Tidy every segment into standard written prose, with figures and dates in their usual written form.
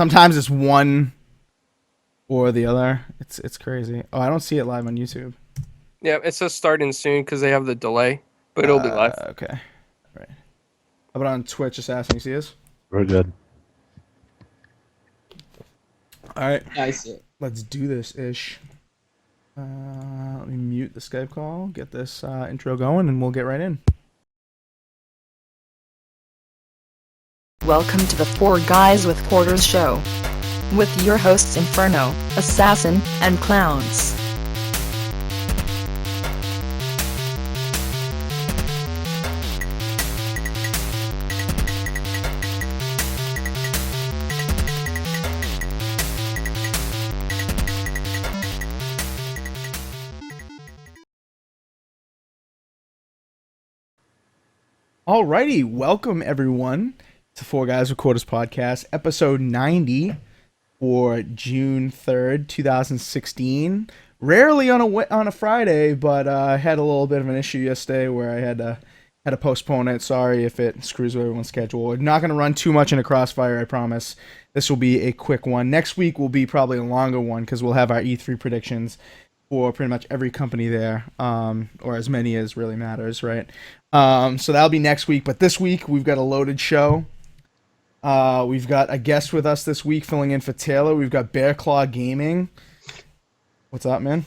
Sometimes it's one or the other. It's crazy. Oh, I don't see it live on YouTube. Yeah, it says starting soon because they have the delay, but it'll be live. Okay. All right. How about on Twitch, Assassin? You see us? We're good. All right. Yeah, I see it. Let's do this ish. Let me mute the Skype call, get this intro going, and we'll get right in. Welcome to the Four Guys with Quarters show. With your hosts Inferno, Assassin, and Clowns. Alrighty, welcome everyone to 4GwQPodcast podcast, episode 90 for June 3rd, 2016. Rarely on a Friday, but I had a little bit of an issue yesterday where I had to postpone it. Sorry if it screws with everyone's schedule. We're not going to run too much in a crossfire, I promise. This will be a quick one. Next week will be probably a longer one because we'll have our E3 predictions for pretty much every company there, or as many as really matters, right? So that'll be next week. But this week, we've got a loaded show. We've got a guest with us this week filling in for Taylor. We've got Bear Claw Gaming. What's up, man?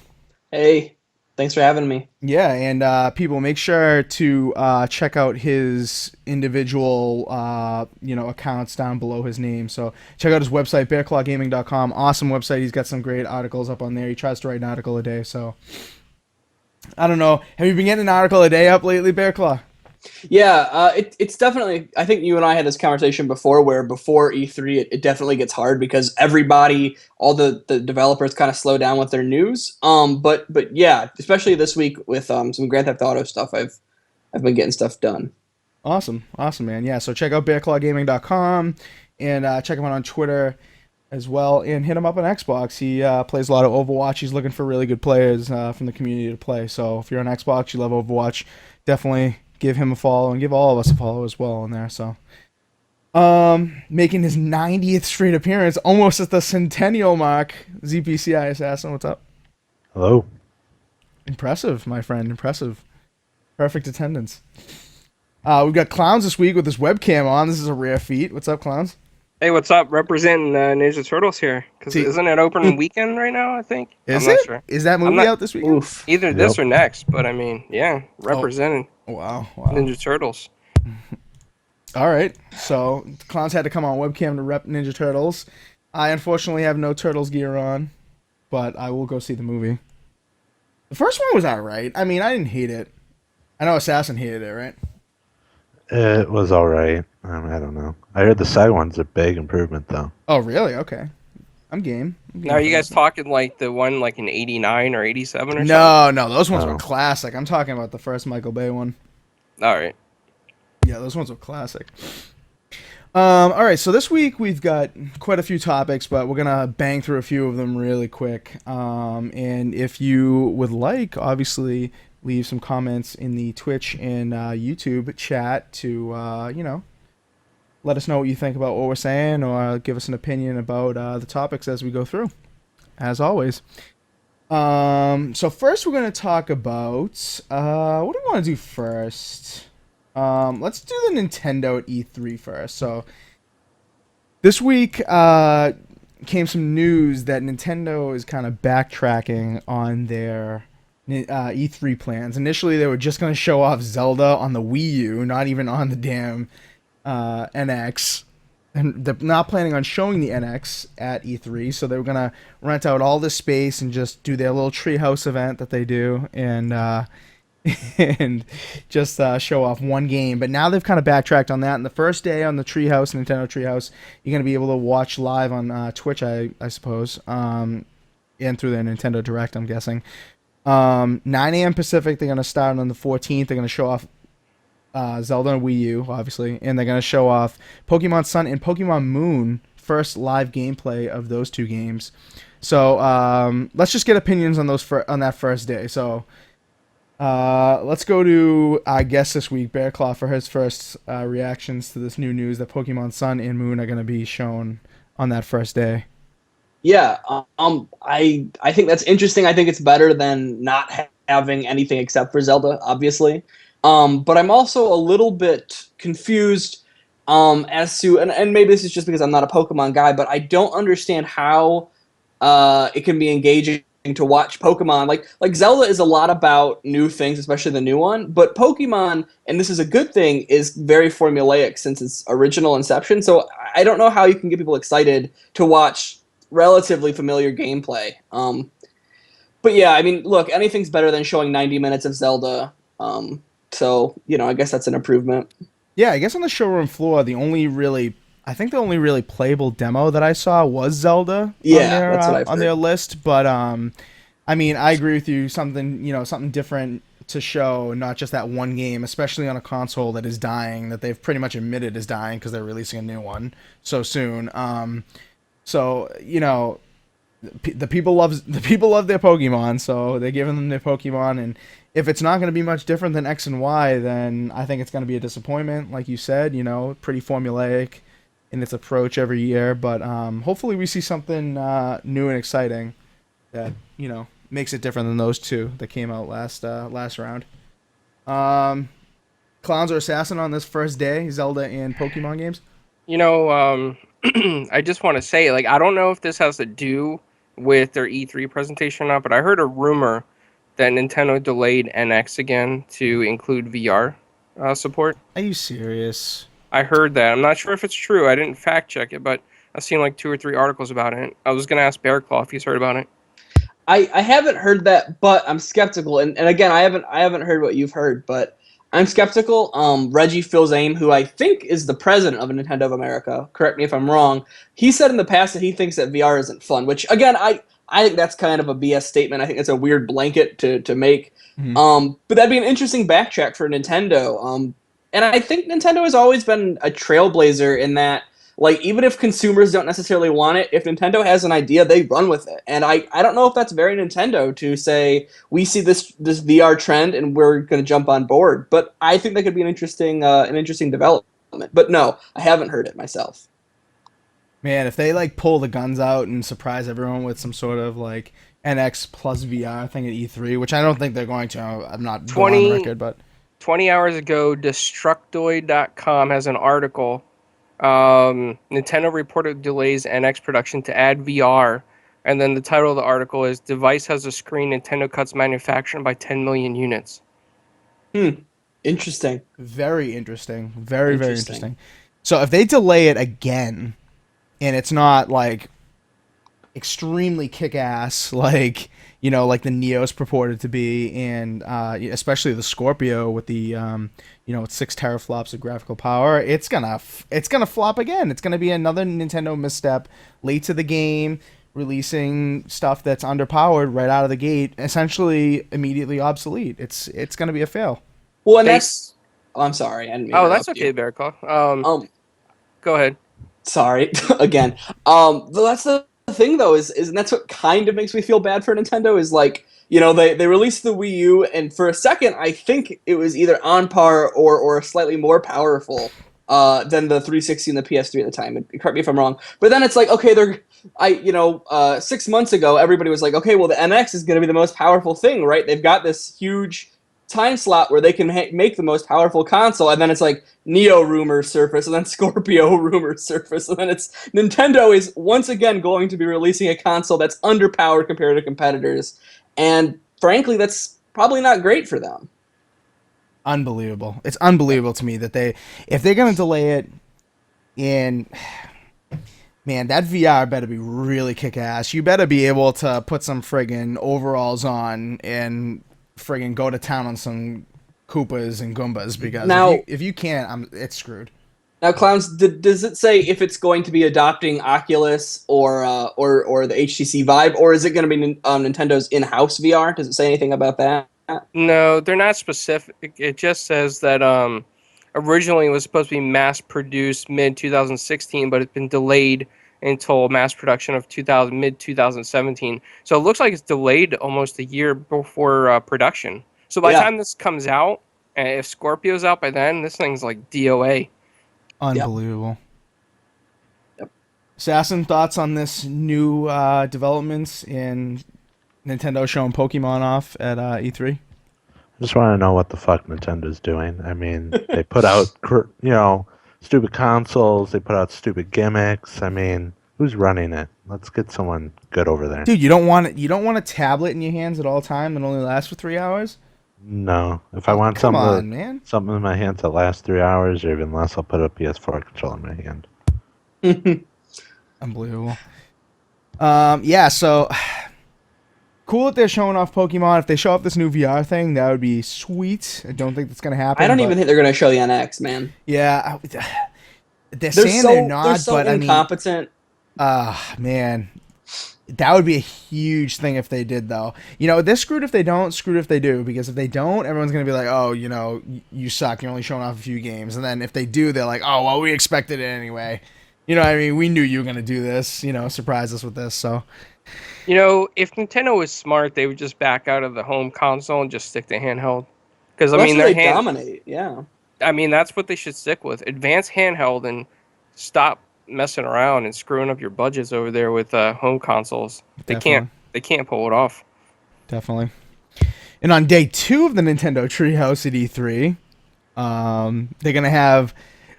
Hey, thanks for having me. Yeah, and people, make sure to check out his individual accounts down below his name. So check out his website, bearclawgaming.com. Awesome website. He's got some great articles up on there. He tries to write an article a day. So I don't know. Have you been getting an article a day up lately, Bear Claw? Yeah, it's definitely, I think you and I had this conversation before where before E3 it definitely gets hard because everybody, all the developers kind of slow down with their news. But yeah, especially this week with some Grand Theft Auto stuff, I've been getting stuff done. Awesome, man. Yeah, so check out bearclawgaming.com and check him out on Twitter as well, and hit him up on Xbox. He plays a lot of Overwatch. He's looking for really good players from the community to play. So if you're on Xbox, you love Overwatch, definitely give him a follow and give all of us a follow as well on there. So making his 90th straight appearance, almost at the centennial mark, ZPCI Assassin, what's up? Hello. Impressive, my friend, impressive. Perfect attendance. We've got Clowns this week with his webcam on. This is a rare feat. What's up, Clowns? Hey, what's up? Representing Ninja Turtles here. Because isn't it opening weekend right now, I think? Is I'm it? not sure. Is that movie out this weekend? Oof. Either this or next, but I mean, yeah, representing Wow. Ninja Turtles. All right. So Clowns had to come on webcam to rep Ninja Turtles. I unfortunately have no Turtles gear on, but I will go see the movie. The first one was alright. I mean, I didn't hate it. I know Assassin hated it, right? It was alright. I don't know. I heard the second one's a big improvement, though. Oh, really? Okay. I'm game. Now, are you guys talking like the one like in 89 or 87 or something? No, those ones were No. classic. I'm talking about the first Michael Bay one. All right. Yeah, those ones were classic. All right, so this week we've got quite a few topics, but we're gonna bang through a few of them really quick. And if you would like, obviously, leave some comments in the Twitch and YouTube chat to let us know what you think about what we're saying, or give us an opinion about the topics as we go through. As always. So first we're gonna talk about what do we want to do first? Let's do the Nintendo at E3 first. So this week came some news that Nintendo is kind of backtracking on their E3 plans. Initially, they were just going to show off Zelda on the Wii U, not even on the damn NX. And they're not planning on showing the NX at E3, so they were going to rent out all this space and just do their little treehouse event that they do, and just show off one game. But now they've kind of backtracked on that. And the first day on the Treehouse, Nintendo Treehouse, you're going to be able to watch live on Twitch, I suppose, and through their Nintendo Direct, I'm guessing. 9 a.m. Pacific, they're going to start on the 14th. They're going to show off Zelda and Wii U, obviously. And they're going to show off Pokemon Sun and Pokemon Moon, first live gameplay of those two games. So let's just get opinions on those on that first day. So let's go to our guest this week, Bearclaw, for his first reactions to this new news that Pokemon Sun and Moon are going to be shown on that first day. Yeah, I think that's interesting. I think it's better than not having anything except for Zelda, obviously. But I'm also a little bit confused as to, and maybe this is just because I'm not a Pokemon guy, but I don't understand how it can be engaging to watch Pokemon. Like Zelda is a lot about new things, especially the new one. But Pokemon, and this is a good thing, is very formulaic since its original inception. So I don't know how you can get people excited to watch relatively familiar gameplay. But yeah, I mean, look, anything's better than showing 90 minutes of Zelda. So, I guess that's an improvement. Yeah, I guess on the showroom floor, I think the only really playable demo that I saw was Zelda Yeah, that's what I've on heard. their list. But I mean, I agree with you. Something different to show, not just that one game, especially on a console that is dying, that they've pretty much admitted is dying because they're releasing a new one so soon. So the people love their Pokemon, so they're giving them their Pokemon, and if it's not going to be much different than X and Y, then I think it's going to be a disappointment. Like you said, pretty formulaic in its approach every year, but hopefully we see something new and exciting that makes it different than those two that came out last round. Clowns or Assassin on this first day, Zelda and Pokemon games. I just want to say, I don't know if this has to do with their E3 presentation or not, but I heard a rumor that Nintendo delayed NX again to include VR support. Are you serious? I heard that. I'm not sure if it's true. I didn't fact check it, but I've seen 2 or 3 articles about it. I was going to ask Bearclaw if he's heard about it. I haven't heard that, but I'm skeptical. And again, I haven't heard what you've heard, but I'm skeptical. Reggie Fils-Aime, who I think is the president of Nintendo of America, correct me if I'm wrong, he said in the past that he thinks that VR isn't fun, which again, I think that's kind of a BS statement. I think it's a weird blanket to make. Mm-hmm. But that'd be an interesting backtrack for Nintendo. And I think Nintendo has always been a trailblazer in that, even if consumers don't necessarily want it, if Nintendo has an idea, they run with it. And I don't know if that's very Nintendo to say, we see this VR trend and we're going to jump on board. But I think that could be an interesting development. But no, I haven't heard it myself. Man, if they pull the guns out and surprise everyone with some sort of NX plus VR thing at E3, which I don't think they're going to. I'm not going on record, but 20 hours ago, Destructoid.com has an article. Nintendo reported delays NX production to add VR, and then the title of the article is "Device has a screen Nintendo cuts manufacturing by 10 million units." Interesting. Very interesting. Very interesting. So if they delay it again, and it's not extremely kick-ass like the Neos purported to be, and especially the Scorpio with the 6 teraflops of graphical power, it's gonna flop again. It's gonna be another Nintendo misstep late to the game, releasing stuff that's underpowered right out of the gate, essentially immediately obsolete. It's gonna be a fail. Well, and that's. Oh, I'm sorry. I didn't mean to that's interrupt okay, you. Bearclaw. Go ahead. Sorry again. That's the thing though, is and that's what kind of makes me feel bad for Nintendo is they released the Wii U, and for a second I think it was either on par or slightly more powerful than the 360 and the PS3 at the time. And correct me if I'm wrong, but then it's okay, 6 months ago everybody was like, okay, well the NX is going to be the most powerful thing, right? They've got this huge time slot where they can make the most powerful console, and then it's Neo rumors surface, and then Scorpio rumors surface, and then it's Nintendo is once again going to be releasing a console that's underpowered compared to competitors, and frankly, that's probably not great for them. Unbelievable. It's unbelievable to me that if they're going to delay it, and man, that VR better be really kick-ass. You better be able to put some friggin' overalls on and friggin' go to town on some Koopas and Goombas, because now, if you can't, it's screwed. Now, Clowns, does it say if it's going to be adopting Oculus or the HTC Vive, or is it going to be Nintendo's in-house VR? Does it say anything about that? No, they're not specific. It just says that originally it was supposed to be mass-produced mid-2016, but it's been delayed until mass production of mid-2017. So it looks like it's delayed almost a year before production. So by the time this comes out, and if Scorpio's out by then, this thing's like DOA. Unbelievable. Yep. Assassin, thoughts on this new developments in Nintendo showing Pokemon off at E3? I just want to know what the fuck Nintendo's doing. I mean, they put out, stupid consoles. They put out stupid gimmicks. I mean, who's running it? Let's get someone good over there. Dude, you don't want it. You don't want a tablet in your hands at all time and only lasts for 3 hours. No, if I want Come something, on, man. something in my hands that lasts 3 hours or even less, I'll put a PS4 controller in my hand. Unbelievable. Yeah. So cool that they're showing off Pokemon. If they show off this new VR thing, that would be sweet. I don't think that's gonna happen. I don't even think they're going to show the NX, man. Yeah, they're saying they're not, they're so but incompetent. man, that would be a huge thing if they did, though. You know, they're screwed if they don't, screwed if they do, because if they don't, everyone's gonna be like, oh, you know, you suck. You're only showing off a few games, and then if they do, they're like, oh, well, we expected it anyway. You know what I mean? We knew you were gonna do this. You know, surprise us with this. So, You know, if Nintendo was smart, they would just back out of the home console and just stick to handheld. Because I mean, That's where their they dominate. Yeah. I mean, that's what they should stick with. Advance handheld and stop messing around and screwing up your budgets over there with home consoles. Definitely. They can't pull it off. Definitely. And on day 2 of the Nintendo Treehouse at E3, they're gonna have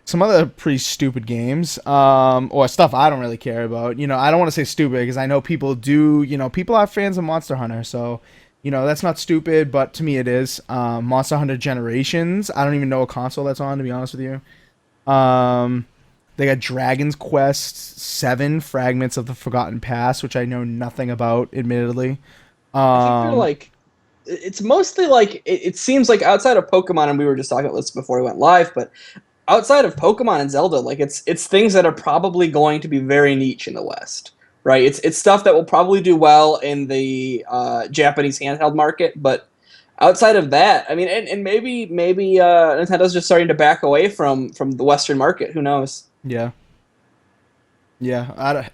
some other pretty stupid games, or stuff I don't really care about. You know, I don't want to say stupid because I know people do. You know, people are fans of Monster Hunter, so you know that's not stupid, but to me it is. Monster Hunter Generations. I don't even know what console that's on, to be honest with you. They got Dragon's Quest 7 Fragments of the Forgotten Past, which I know nothing about, admittedly. I think they're like, it's mostly like, it seems like outside of Pokemon, and we were just talking about this before we went live, but outside of Pokemon and Zelda, like it's things that are probably going to be very niche in the West, right? It's stuff that will probably do well in the Japanese handheld market, but outside of that, I mean, and maybe Nintendo's just starting to back away from the Western market. Who knows? Yeah. It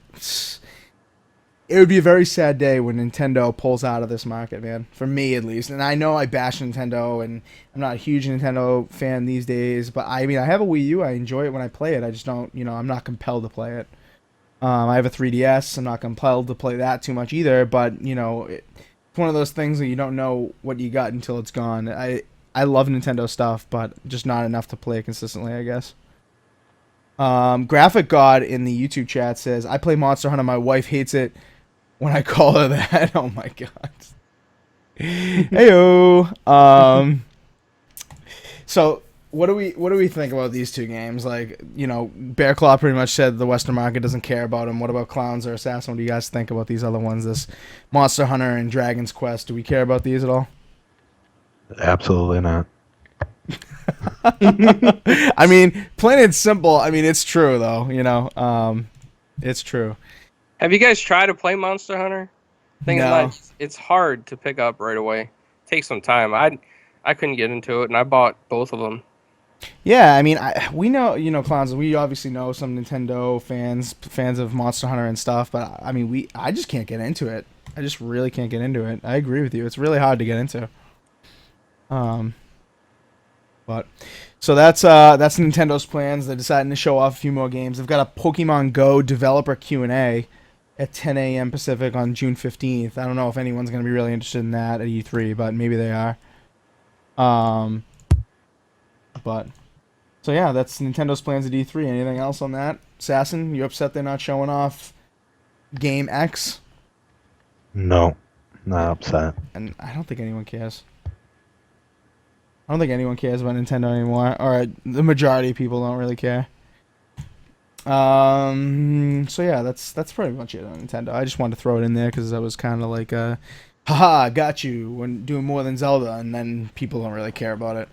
would be a very sad day when Nintendo pulls out of this market, man. For me, at least. And I know I bash Nintendo, and I'm not a huge Nintendo fan these days. But I mean, I have a Wii U. I enjoy it when I play it. I just don't, you know, I'm not compelled to play it. I have a 3DS. I'm not compelled to play that too much either. But you know, it's one of those things that you don't know what you got until it's gone. I love Nintendo stuff, but just not enough to play consistently, I guess. Graphic God in the YouTube chat says, I play Monster Hunter. My wife hates it when I call her that. Oh my god. Heyo. So what do we think about these two games? Like, you know, Bear Claw pretty much said the Western market doesn't care about them. What about Clowns or Assassin? What do you guys think about these other ones? This Monster Hunter and Dragon's Quest. Do we care about these at all? Absolutely not. I mean, plain and simple. I mean, it's true though. You know, it's true. Have you guys tried to play Monster Hunter? No. It's hard to pick up right away. It takes some time. I couldn't get into it, and I bought both of them. Yeah, I mean, we know, you know, Clowns. We obviously know some Nintendo fans of Monster Hunter and stuff, but I mean, I just can't get into it. I just really can't get into it. I agree with you. It's really hard to get into. But so that's Nintendo's plans. They're deciding to show off a few more games. They've got a Pokemon Go developer Q&A at 10 a.m. Pacific on June 15th. I don't know if anyone's going to be really interested in that at E3, but maybe they are. But so yeah, that's Nintendo's plans at E3. Anything else on that? Assassin, you upset they're not showing off Game X? No, not upset. And I don't think anyone cares. I don't think anyone cares about Nintendo anymore. Or the majority of people don't really care. So yeah, that's pretty much it on Nintendo. I just wanted to throw it in there because that was kind of like haha, got you when doing more than Zelda, and then people don't really care about it.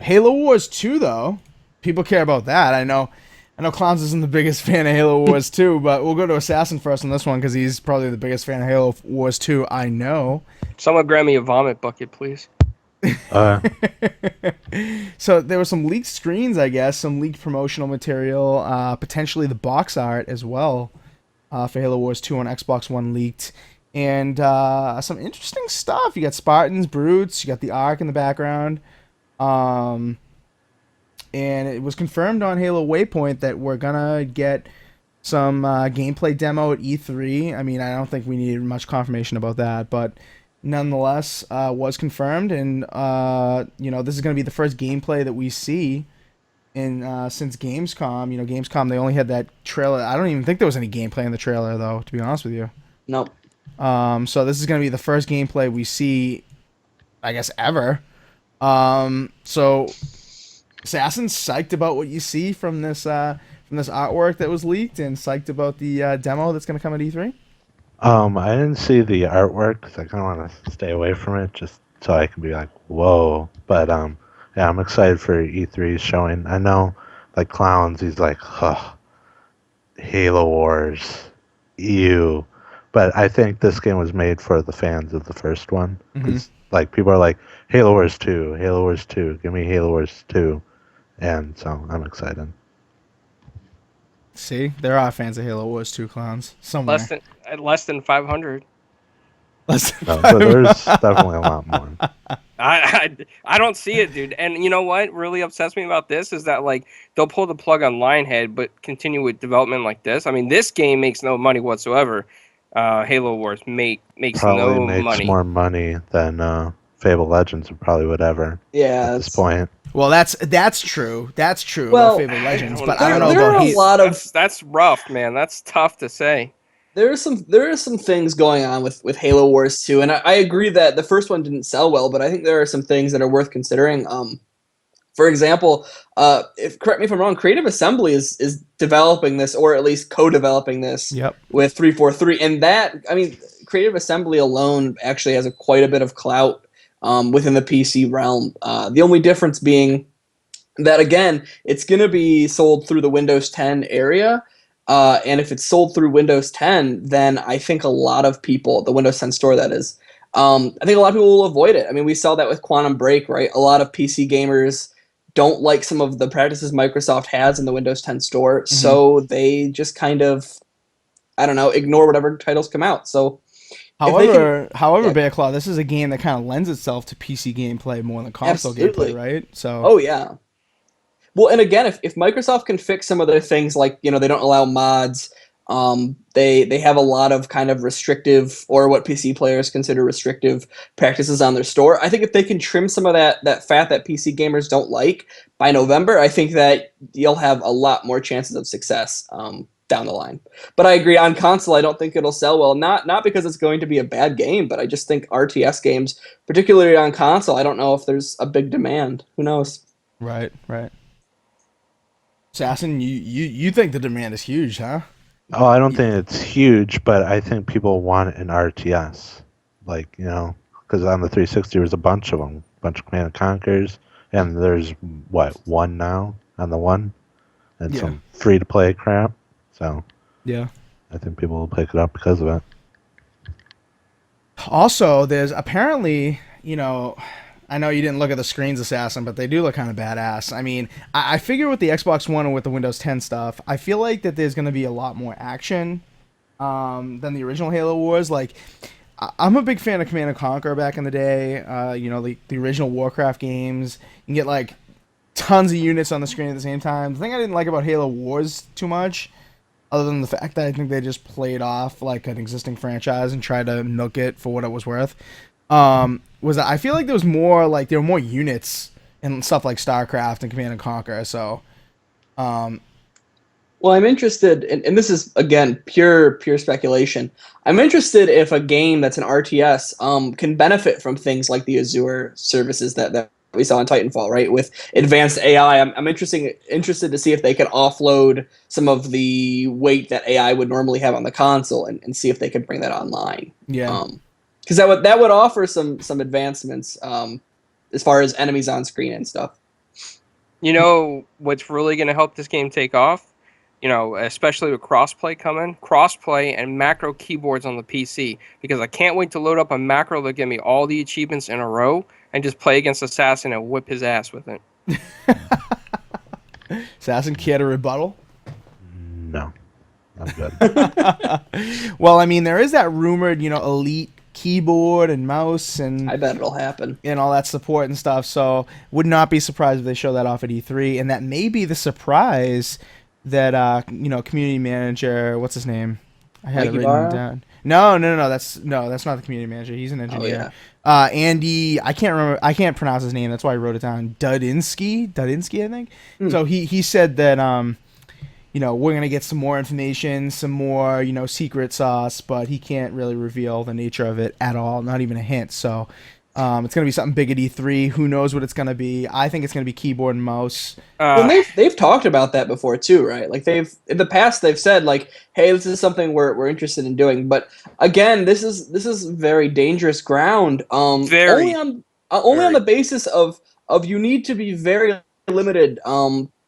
Halo Wars 2 though, people care about that. I know Clowns isn't the biggest fan of Halo Wars 2, but we'll go to Assassin first on this one because he's probably the biggest fan of Halo Wars 2. I know. Someone grab me a vomit bucket, please. So there were some leaked screens, I guess, some leaked promotional material, potentially the box art as well for Halo Wars 2 on Xbox One leaked, and some interesting stuff. You got Spartans, Brutes, you got the Ark in the background. and it was confirmed on Halo Waypoint that we're gonna get some gameplay demo at E3. I mean, I don't think we needed much confirmation about that, but nonetheless, was confirmed, and this is gonna be the first gameplay that we see in since Gamescom. Gamescom, they only had that trailer. I don't even think there was any gameplay in the trailer, though, to be honest with you. Nope. So this is going to be the first gameplay we see, I guess, ever. So Assassin's psyched about what you see from this artwork that was leaked, and psyched about the demo that's going to come at E3. I didn't see the artwork because I kind of want to stay away from it, just so I can be like, whoa. But yeah, I'm excited for E3 showing. I know, like Clowns, he's like, huh, Halo Wars, ew. But I think this game was made for the fans of the first one. Because like people are like, Halo Wars 2, Halo Wars 2, give me Halo Wars 2. And so I'm excited. See, there are fans of Halo Wars 2, Clowns, somewhere. Less than 500. No, but there's definitely a lot more. I don't see it, dude. And you know what really upsets me about this is that like they'll pull the plug on Lionhead, but continue with development like this. I mean, this game makes no money whatsoever. Halo Wars makes Probably no makes money. more money than Fable Legends would ever. Yeah, at this point. Well, that's true. That's true Well, about Fable Legends, but there- I don't know there about are a Halo. lot of That's rough, man. That's tough to say. there are some things going on with Halo Wars 2, and I agree that the first one didn't sell well, but I think there are some things that are worth considering. For example, correct me if I'm wrong, Creative Assembly is developing this, or at least co-developing this with 343, and that, I mean, Creative Assembly alone actually has quite a bit of clout within the PC realm. The only difference being that, again, it's going to be sold through the Windows 10 area. And if it's sold through Windows 10, then I think a lot of people, the Windows 10 store that is, I think a lot of people will avoid it. I mean, we saw that with Quantum Break, right? A lot of PC gamers don't like some of the practices Microsoft has in the Windows 10 store, so they just kind of, I don't know, ignore whatever titles come out. So, However, Bear Claw, this is a game that kind of lends itself to PC gameplay more than console gameplay, right? So. Oh yeah. Well, and again, if Microsoft can fix some of their things, like, they don't allow mods, they have a lot of kind of restrictive, or what PC players consider restrictive, practices on their store. I think if they can trim some of that fat that PC gamers don't like by November, I think that you'll have a lot more chances of success down the line. But I agree, on console, I don't think it'll sell well. Not because it's going to be a bad game, but I just think RTS games, particularly on console, I don't know if there's a big demand. Who knows? Right. Assassin, you think the demand is huge, huh? Oh, I don't think it's huge, but I think people want an RTS. Like, because on the 360 there's a bunch of them. A bunch of Command & Conquers, and there's, one now on the one? And some free-to-play crap. So, yeah, I think people will pick it up because of it. Also, there's apparently, I know you didn't look at the screens, Assassin, but they do look kind of badass. I mean, I figure with the Xbox One and with the Windows 10 stuff, I feel like that there's going to be a lot more action than the original Halo Wars. Like, I'm a big fan of Command & Conquer back in the day. The original Warcraft games. You can get, like, tons of units on the screen at the same time. The thing I didn't like about Halo Wars too much, other than the fact that I think they just played off, like, an existing franchise and tried to milk it for what it was worth, was that I feel like there were more units and stuff like StarCraft and Command & Conquer, so... Well, I'm interested, and this is, again, pure speculation. I'm interested if a game that's an RTS can benefit from things like the Azure services that we saw in Titanfall, right? With advanced AI, I'm interested to see if they can offload some of the weight that AI would normally have on the console and see if they could bring that online. Yeah. Because that would offer some advancements as far as enemies on screen and stuff. You know what's really going to help this game take off? Especially with crossplay coming, crossplay and macro keyboards on the PC, because I can't wait to load up a macro that give me all the achievements in a row and just play against Assassin and whip his ass with it. Assassin, care to rebuttal? No, I'm good. Well, I mean, there is that rumored, elite keyboard and mouse and I bet it'll happen. and all that support and stuff. So would not be surprised if they show that off at E3, and that may be the surprise that community manager, what's his name? I had Mikey it written Barra? down. No, that's not the community manager. He's an engineer. Andy, I can't pronounce his name. That's why I wrote it down. Dudinsky, I think. So he said that we're gonna get some more information, some more secret sauce, but he can't really reveal the nature of it at all, not even a hint. So it's gonna be something big at E3. Who knows what it's gonna be? I think it's gonna be keyboard and mouse. Well, they've talked about that before too, right? Like in the past they've said like, hey, this is something we're interested in doing. But again, this is very dangerous ground. Very. Only on the basis of you need to be very limited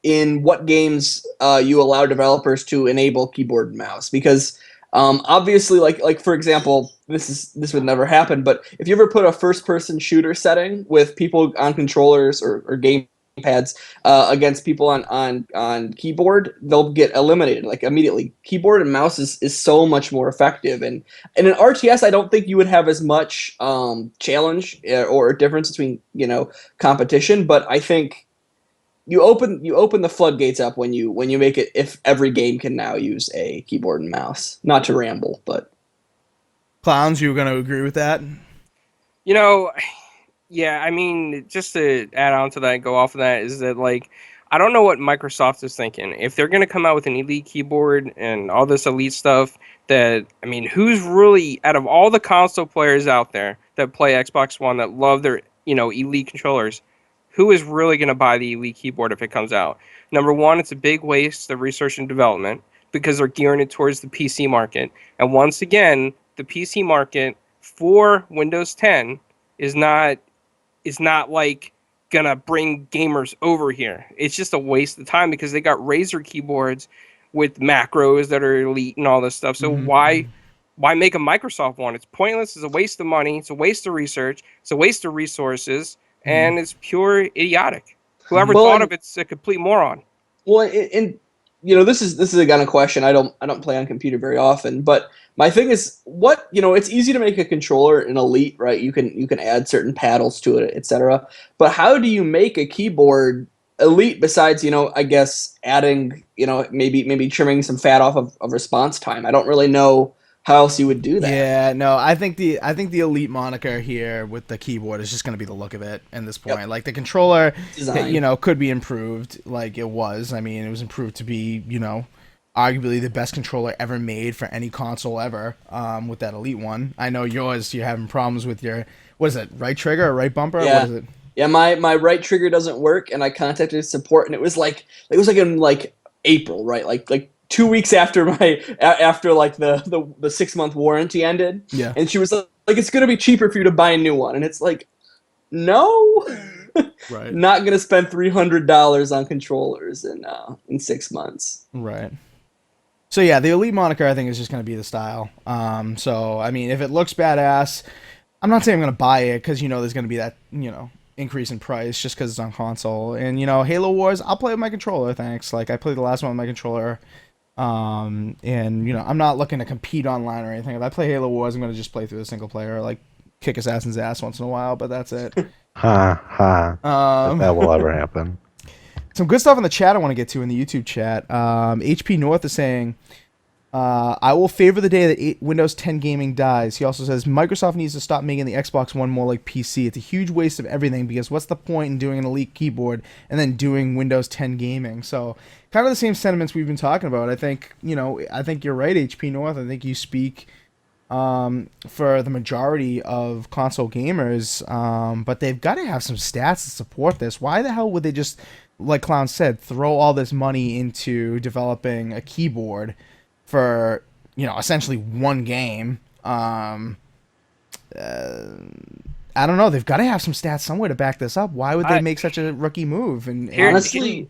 in what games you allow developers to enable keyboard and mouse, because obviously like for example, this would never happen, but if you ever put a first person shooter setting with people on controllers or game pads against people on keyboard, they'll get eliminated like immediately. Keyboard and mouse is so much more effective, and in an RTS I don't think you would have as much challenge or difference between competition, but I think you open the floodgates up when you make it, if every game can now use a keyboard and mouse. Not to ramble, but Clowns, you were going to agree with that? Yeah, I mean, just to add on to that and go off of that, is that, like, I don't know what Microsoft is thinking. If they're going to come out with an Elite keyboard and all this Elite stuff, who's really, out of all the console players out there that play Xbox One, that love their, Elite controllers, who is really going to buy the Elite keyboard if it comes out? Number one, it's a big waste of research and development because they're gearing it towards the PC market. And once again, the PC market for Windows 10 is not like gonna bring gamers over here. It's just a waste of time because they got Razer keyboards with macros that are elite and all this stuff. So why make a Microsoft one? It's pointless. It's a waste of money. It's a waste of research. It's a waste of resources, and it's pure idiotic. Whoever thought of it's a complete moron. Well, this is a kind of question. I don't play on computer very often, but my thing is, it's easy to make a controller an Elite, right? You can add certain paddles to it, etc. But how do you make a keyboard Elite besides, I guess adding, maybe trimming some fat off of response time? I don't really know how else you would do that. Yeah, no, I think the Elite moniker here with the keyboard is just going to be the look of it at this point. Yep. Like the controller, could be improved like it was. I mean, it was improved to be, arguably the best controller ever made for any console ever with that Elite one. I know you're having problems with your, what is it, right trigger or right bumper? Yeah. What is it? Yeah, my right trigger doesn't work, and I contacted support, and it was like in like April, right? Like 2 weeks after like the 6-month warranty ended. Yeah. And she was like, it's gonna be cheaper for you to buy a new one, and it's like, no. Right. Not gonna spend $300 on controllers in 6 months. Right. So yeah, the Elite moniker I think is just gonna be the style. So I mean, if it looks badass, I'm not saying I'm gonna buy it because there's gonna be that increase in price just because it's on console. And Halo Wars, I'll play with my controller. Thanks. Like I played the last one with my controller. And I'm not looking to compete online or anything. If I play Halo Wars, I'm gonna just play through the single player, like kick Assassin's ass once in a while. But that's it. If that will ever happen. Some good stuff in the chat I want to get to in the YouTube chat. HP North is saying, I will favor the day that Windows 10 gaming dies. He also says, Microsoft needs to stop making the Xbox One more like PC. It's a huge waste of everything because what's the point in doing an Elite keyboard and then doing Windows 10 gaming? So kind of the same sentiments we've been talking about. I think, I think you're right, HP North. I think you speak for the majority of console gamers, but they've got to have some stats to support this. Why the hell would they just, like Clown said, throw all this money into developing a keyboard for essentially one game? I don't know. They've got to have some stats somewhere to back this up. Why would they make such a rookie move? And honestly,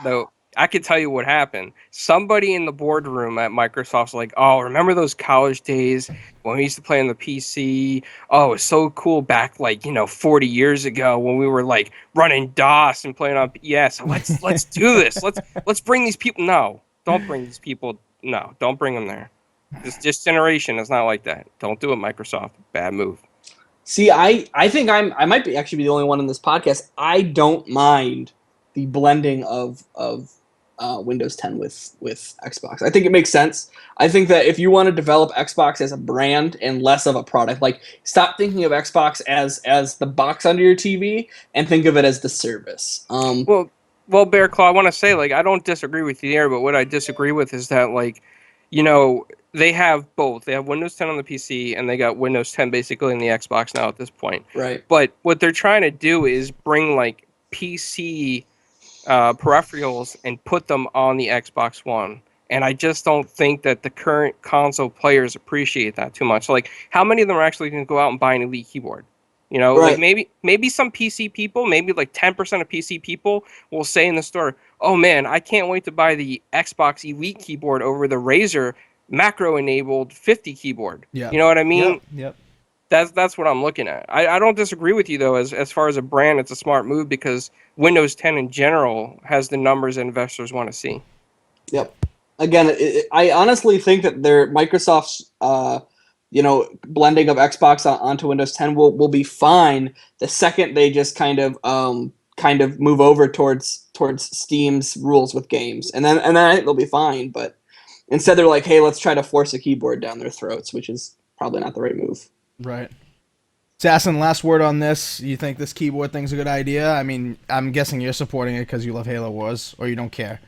though, I could tell you what happened. Somebody in the boardroom at Microsoft's like, "Oh, remember those college days when we used to play on the PC? Oh, it was so cool back 40 years ago when we were like running DOS and playing on so let's do this. Let's bring these people. No, don't bring these people. No, don't bring them there." This generation is not like that. Don't do it, Microsoft. Bad move. See, I think I might be actually be the only one in this podcast. I don't mind the blending of Windows 10 with Xbox. I think it makes sense. I think that if you want to develop Xbox as a brand and less of a product, like stop thinking of Xbox as the box under your TV and think of it as the service. Well, Bear Claw, I want to say, like, I don't disagree with you there, but what I disagree with is that, like, you know, they have both. They have Windows 10 on the PC, and they got Windows 10 basically in the Xbox now at this point. Right. But what they're trying to do is bring, like, PC peripherals and put them on the Xbox One. And I just don't think that the current console players appreciate that too much. Like, how many of them are actually going to go out and buy an Elite keyboard? You know, Right. like maybe some PC people, maybe like 10% of PC people will say in the store, "Oh man, I can't wait to buy the Xbox Elite keyboard over the Razer macro-enabled 50 keyboard." Yeah. You know what I mean? Yep. That's what I'm looking at. I don't disagree with you though. As far as a brand, it's a smart move because Windows 10 in general has the numbers that investors want to see. Yep. Again, I honestly think that Microsoft's blending of Xbox onto Windows 10 will be fine the second they just kind of move over towards Steam's rules with games, and then I think they'll be fine. But instead, they're like, hey, let's try to force a keyboard down their throats, which is probably not the right move. Right. Assassin, last word on this. You think this keyboard thing's a good idea? I mean, I'm guessing you're supporting it because you love Halo Wars, or you don't care.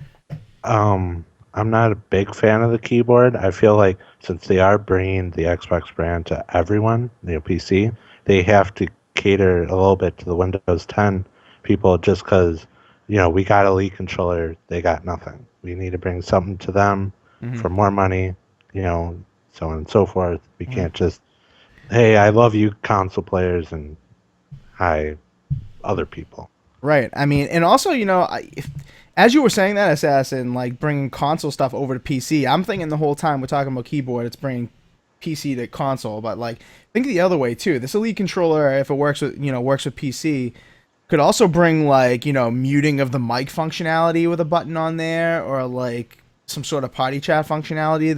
I'm not a big fan of the keyboard. I feel like since they are bringing the Xbox brand to everyone, PC, they have to cater a little bit to the Windows 10 people just because, we got Elite controller, they got nothing. We need to bring something to them for more money, so on and so forth. We can't just, hey, I love you console players and hi other people. Right. I mean, and also, as you were saying that, Assassin, like bringing console stuff over to PC, I'm thinking the whole time we're talking about keyboard, it's bringing PC to console. But like, think the other way too. This Elite controller, if it works with PC, could also bring like muting of the mic functionality with a button on there, or like some sort of party chat functionality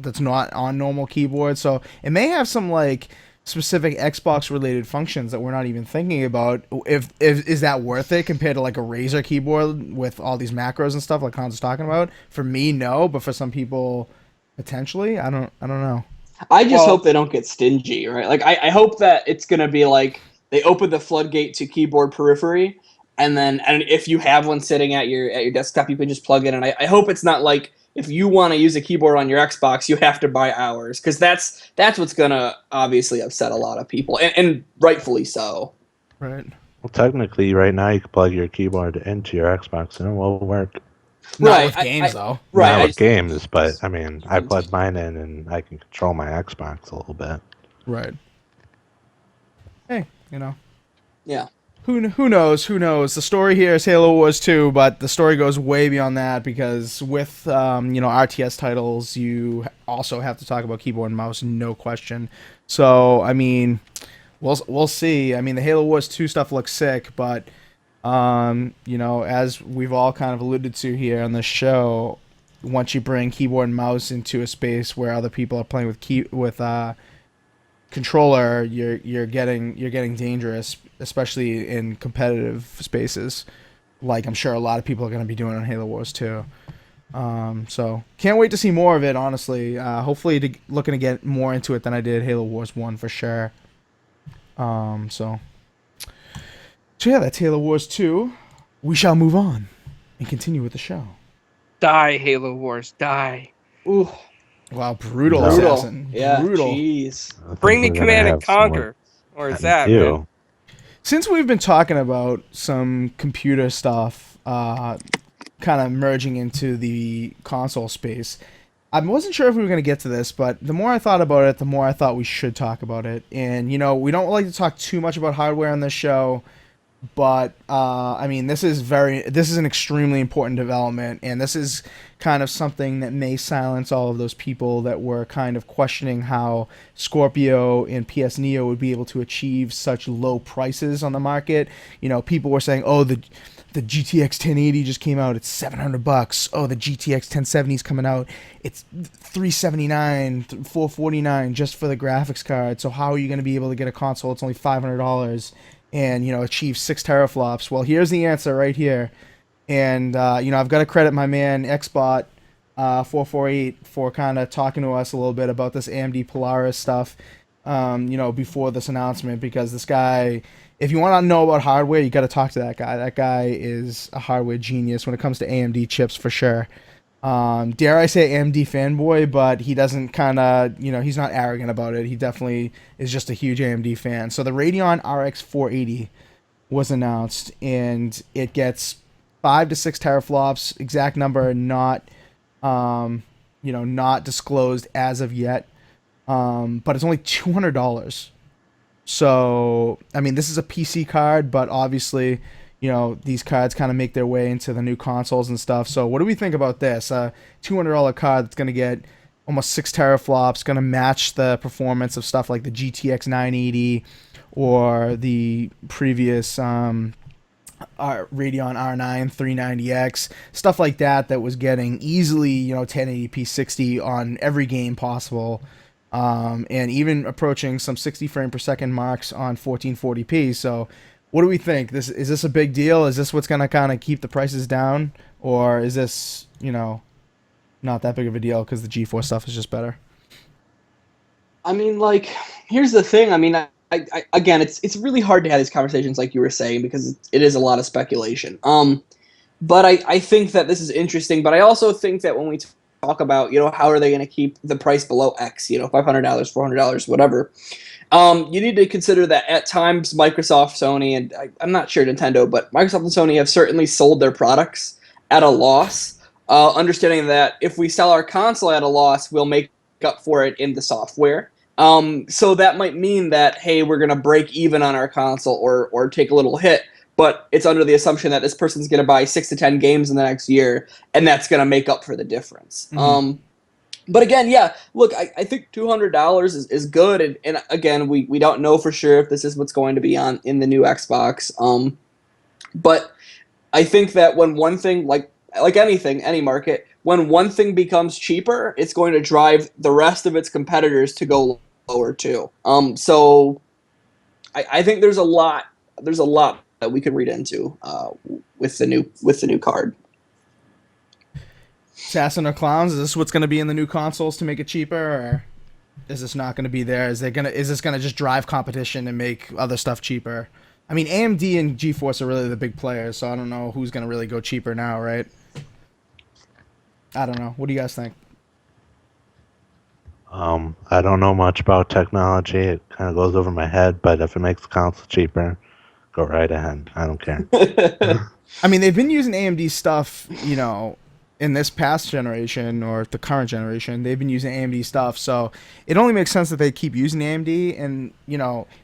that's not on normal keyboard. So it may have some like specific Xbox related functions that we're not even thinking about. If is that worth it compared to like a Razer keyboard with all these macros and stuff like Hans was talking about? For me, no, but for some people, potentially. I don't know. I just hope they don't get stingy, right? Like I hope that it's gonna be like they open the floodgate to keyboard periphery, and if you have one sitting at your desktop, you can just plug it in. I hope it's not like, if you want to use a keyboard on your Xbox, you have to buy ours, because that's what's gonna obviously upset a lot of people, and rightfully so. Right. Well, technically, right now you can plug your keyboard into your Xbox and it will work. Not with games, though. Right. Not with games, but I mean, I plug mine in and I can control my Xbox a little bit. Right. Hey, Yeah. Who knows? Who knows? The story here is Halo Wars 2, but the story goes way beyond that because with RTS titles, you also have to talk about keyboard and mouse, no question. So I mean, we'll see. I mean, the Halo Wars 2 stuff looks sick, but as we've all kind of alluded to here on this show, once you bring keyboard and mouse into a space where other people are playing with controller, you're getting dangerous, especially in competitive spaces, like I'm sure a lot of people are going to be doing on Halo Wars 2. So can't wait to see more of it, honestly. Hopefully looking to get more into it than I did Halo Wars 1 for sure. So yeah, that's Halo Wars 2. We shall move on and continue with the show. Die, Halo Wars, die. Ooh. Wow, brutal. Assassin. Yeah, brutal. Jeez. Bring me Command and Conquer. Or is that, man? Since we've been talking about some computer stuff, kind of merging into the console space, I wasn't sure if we were going to get to this, but the more I thought about it, the more I thought we should talk about it. And, we don't like to talk too much about hardware on this show, but, I mean, this is an extremely important development, and this is kind of something that may silence all of those people that were kind of questioning how Scorpio and PS Neo would be able to achieve such low prices on the market. People were saying, oh, the the GTX 1080 just came out. It's $700. Oh, the GTX 1070 is coming out. It's $379, $449 just for the graphics card. So how are you going to be able to get a console? It's only $500 and, achieve 6 teraflops. Well, here's the answer right here. And, I've got to credit my man, Xbot 448, for kind of talking to us a little bit about this AMD Polaris stuff, before this announcement, because this guy, if you want to know about hardware, you got to talk to that guy. That guy is a hardware genius when it comes to AMD chips, for sure. Dare I say AMD fanboy, but he doesn't kind of, he's not arrogant about it. He definitely is just a huge AMD fan. So the Radeon RX 480 was announced, and it gets 5 to 6 teraflops. Exact number not disclosed as of yet. But it's only $200. So, I mean, this is a PC card, but obviously, these cards kind of make their way into the new consoles and stuff. So what do we think about this? $200 card that's going to get almost 6 teraflops, going to match the performance of stuff like the GTX 980 or the previous Radeon R9 390X, stuff like that was getting easily, 1080p 60 on every game possible. And even approaching some 60 frame per second marks on 1440p. So what do we think? Is this a big deal? Is this what's going to kind of keep the prices down? Or is this, not that big of a deal because the GeForce stuff is just better? I mean, here's the thing. I mean, I again, it's really hard to have these conversations like you were saying, because it is a lot of speculation. But I think that this is interesting. But I also think that when we talk about, how are they going to keep the price below X, $500, $400, whatever. You need to consider that at times Microsoft, Sony, and I'm not sure Nintendo, but Microsoft and Sony have certainly sold their products at a loss, understanding that if we sell our console at a loss, we'll make up for it in the software. So that might mean that, hey, we're going to break even on our console or take a little hit. But it's under the assumption that this person's going to buy 6 to 10 games in the next year, and that's going to make up for the difference. Mm-hmm. But again, yeah, look, I think $200 is good, and again, we don't know for sure if this is what's going to be in the new Xbox. But I think that when one thing, like anything, any market, when one thing becomes cheaper, it's going to drive the rest of its competitors to go lower too. So I think there's a lot that we could read into with the new card. Assassin or Clowns, is this what's going to be in the new consoles to make it cheaper, or is this not going to be there? Is this going to just drive competition and make other stuff cheaper? I mean, AMD and GeForce are really the big players, so I don't know who's going to really go cheaper now, right? I don't know. What do you guys think? I don't know much about technology. It kind of goes over my head, but if it makes the console cheaper, go right ahead. I don't care. I mean, they've been using AMD stuff, in this past generation or the current generation. They've been using AMD stuff, so it only makes sense that they keep using AMD. And,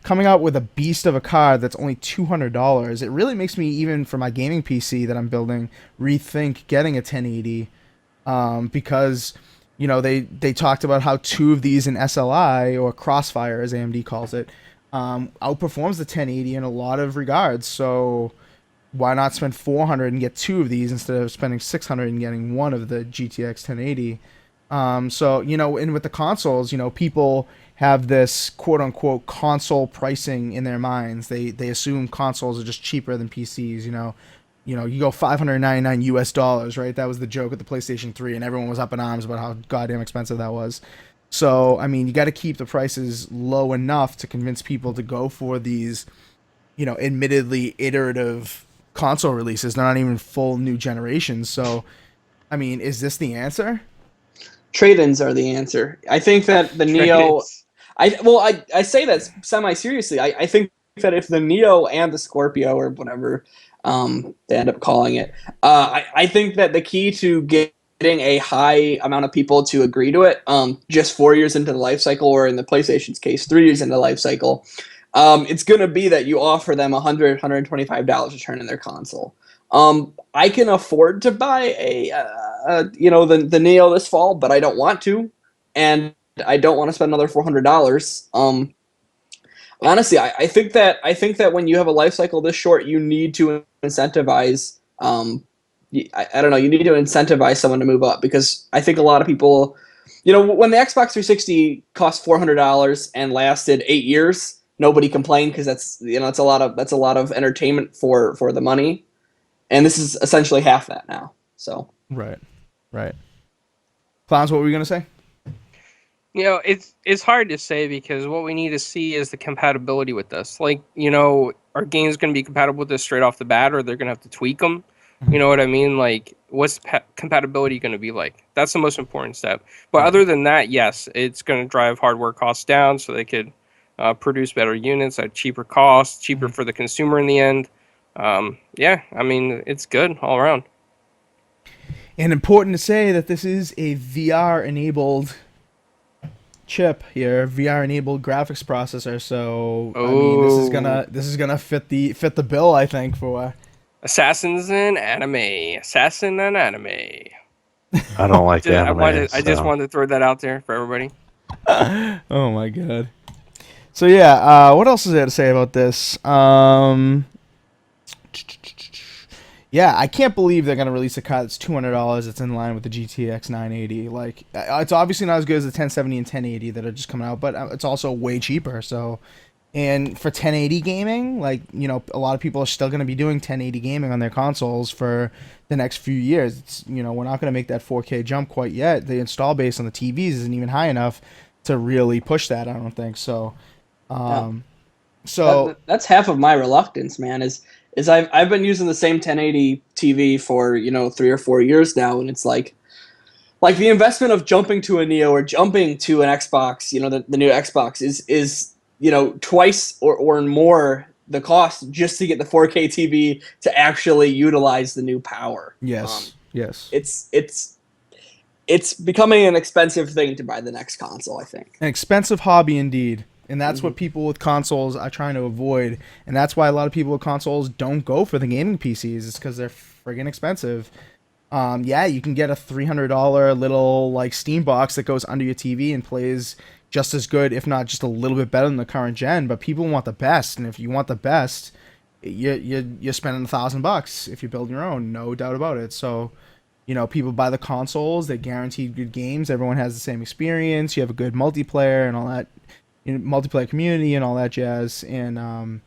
coming out with a beast of a card that's only $200, it really makes me, even for my gaming PC that I'm building, rethink getting a 1080. Because, they talked about how 2 of these in SLI, or Crossfire as AMD calls it, outperforms the 1080 in a lot of regards. So why not spend $400 and get 2 of these instead of spending $600 and getting 1 of the GTX 1080? So, and with the consoles, people have this quote unquote console pricing in their minds. They assume consoles are just cheaper than PCs, you go $599 right? That was the joke with the PlayStation 3, and everyone was up in arms about how goddamn expensive that was. So, I mean, you got to keep the prices low enough to convince people to go for these, admittedly iterative console releases. They're not even full new generations. So, I mean, is this the answer? Trade-ins are the answer. I think that the Neo... I say that semi-seriously. I think that if the Neo and the Scorpio, or whatever they end up calling it, I think that the key to getting a high amount of people to agree to it, just 4 years into the life cycle, or in the PlayStation's case, 3 years into the life cycle, it's going to be that you offer them $100, $125 return in their console. I can afford to buy the Neo this fall, but I don't want to, and I don't want to spend another $400. Honestly, I think that when you have a life cycle this short, you need to incentivize I don't know. You need to incentivize someone to move up, because I think a lot of people, when the Xbox 360 cost $400 and lasted 8 years, nobody complained, because that's a lot of entertainment for the money, and this is essentially half that now. So Right. Clowns, what were you gonna say? It's hard to say, because what we need to see is the compatibility with this. Like, are games going to be compatible with this straight off the bat, or they're going to have to tweak them? You know what I mean? Like, what's compatibility going to be like? That's the most important step. But other than that, yes, it's going to drive hardware costs down, so they could produce better units at cheaper costs, cheaper for the consumer in the end. Yeah, I mean, it's good all around. And important to say that this is a VR-enabled chip here, VR-enabled graphics processor. So I mean, this is gonna fit the bill, I think, for Assassin and anime. I don't like anime. I just wanted to throw that out there for everybody. Oh my god. So yeah, what else is there to say about this? Yeah, I can't believe they're gonna release a card that's $200. It's in line with the GTX 980. Like, it's obviously not as good as the 1070 and 1080 that are just coming out, but it's also way cheaper. So, and for 1080 gaming, like, a lot of people are still gonna be doing 1080 gaming on their consoles for the next few years. It's, we're not gonna make that 4K jump quite yet. The install base on the TVs isn't even high enough to really push that, I don't think so. So that's half of my reluctance, man. Is I've been using the same 1080 TV for 3 or 4 years now, and it's like the investment of jumping to a Neo or jumping to an Xbox, the new Xbox is twice or more the cost just to get the 4K TV to actually utilize the new power. yes. It's becoming an expensive thing to buy the next console, I think. An expensive hobby indeed. And that's what people with consoles are trying to avoid. And that's why a lot of people with consoles don't go for the gaming PCs. It's because they're friggin' expensive. Yeah, you can get a $300 little like Steam box that goes under your TV and plays just as good, if not just a little bit better than the current gen. But people want the best, and if you want the best, you're spending $1,000 if you build your own, no doubt about it. So, people buy the consoles. They're guaranteed good games. Everyone has the same experience. You have a good multiplayer and all that. Multiplayer community and all that jazz, and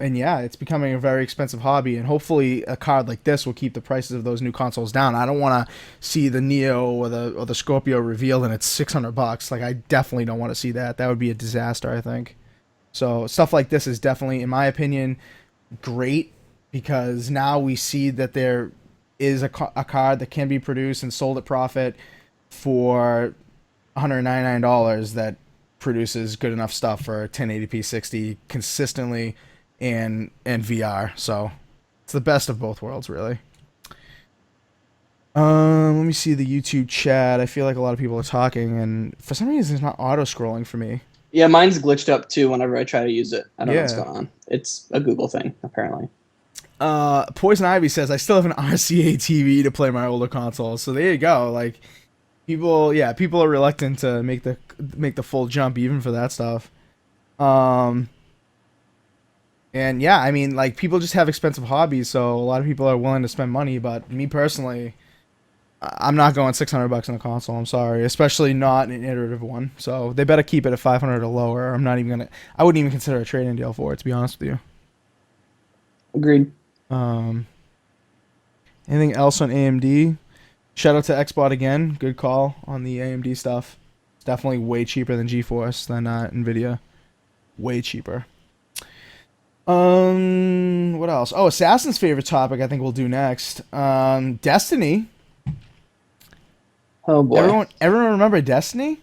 yeah, it's becoming a very expensive hobby, and hopefully a card like this will keep the prices of those new consoles down. I don't want to see the Neo or the Scorpio revealed and it's $600. Like, I definitely don't want to see that. That would be a disaster, I think. So stuff like this is definitely, in my opinion, great, because now we see that there is a card that can be produced and sold at profit for $199 that produces good enough stuff for 1080p 60 consistently and VR. So it's the best of both worlds, really. Let me see the YouTube chat. I feel like a lot of people are talking, and for some reason it's not auto scrolling for me. Yeah, mine's glitched up too whenever I try to use it. I don't know what's going on. It's a Google thing, apparently. Poison Ivy says, I still have an RCA TV to play my older consoles. So there you go. Like, people are reluctant to make the full jump even for that stuff. And yeah, I mean, like, people just have expensive hobbies, so a lot of people are willing to spend money, but me personally, I'm not going $600 on a console. I'm sorry, especially not an iterative one. So they better keep it at $500 or lower. I wouldn't even consider a trade-in deal for it, to be honest with you. Agreed. Anything else on AMD? Shout out to Xbot again. Good call on the AMD stuff. It's definitely way cheaper than GeForce, than Nvidia. Way cheaper. What else? Oh, Assassin's favorite topic I think we'll do next. Destiny. Oh boy. Everyone remember Destiny?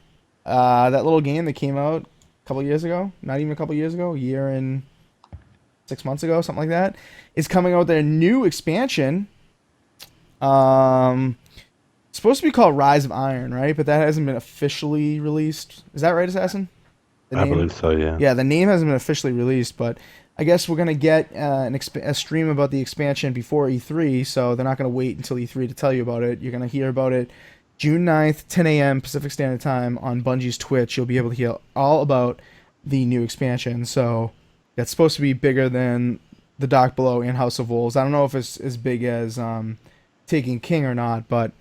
That little game that came out a couple years ago? Not even a couple years ago. A year and 6 months ago, something like that. It's coming out with their new expansion. It's supposed to be called Rise of Iron, right? But that hasn't been officially released. Is that right, Assassin? I believe so, yeah. Yeah, the name hasn't been officially released, but I guess we're going to get a stream about the expansion before E3, so they're not going to wait until E3 to tell you about it. You're going to hear about it June 9th, 10 a.m. Pacific Standard Time on Bungie's Twitch. You'll be able to hear all about the new expansion. So that's supposed to be bigger than The Dark Below and House of Wolves. I don't know if it's as big as Taken King or not, but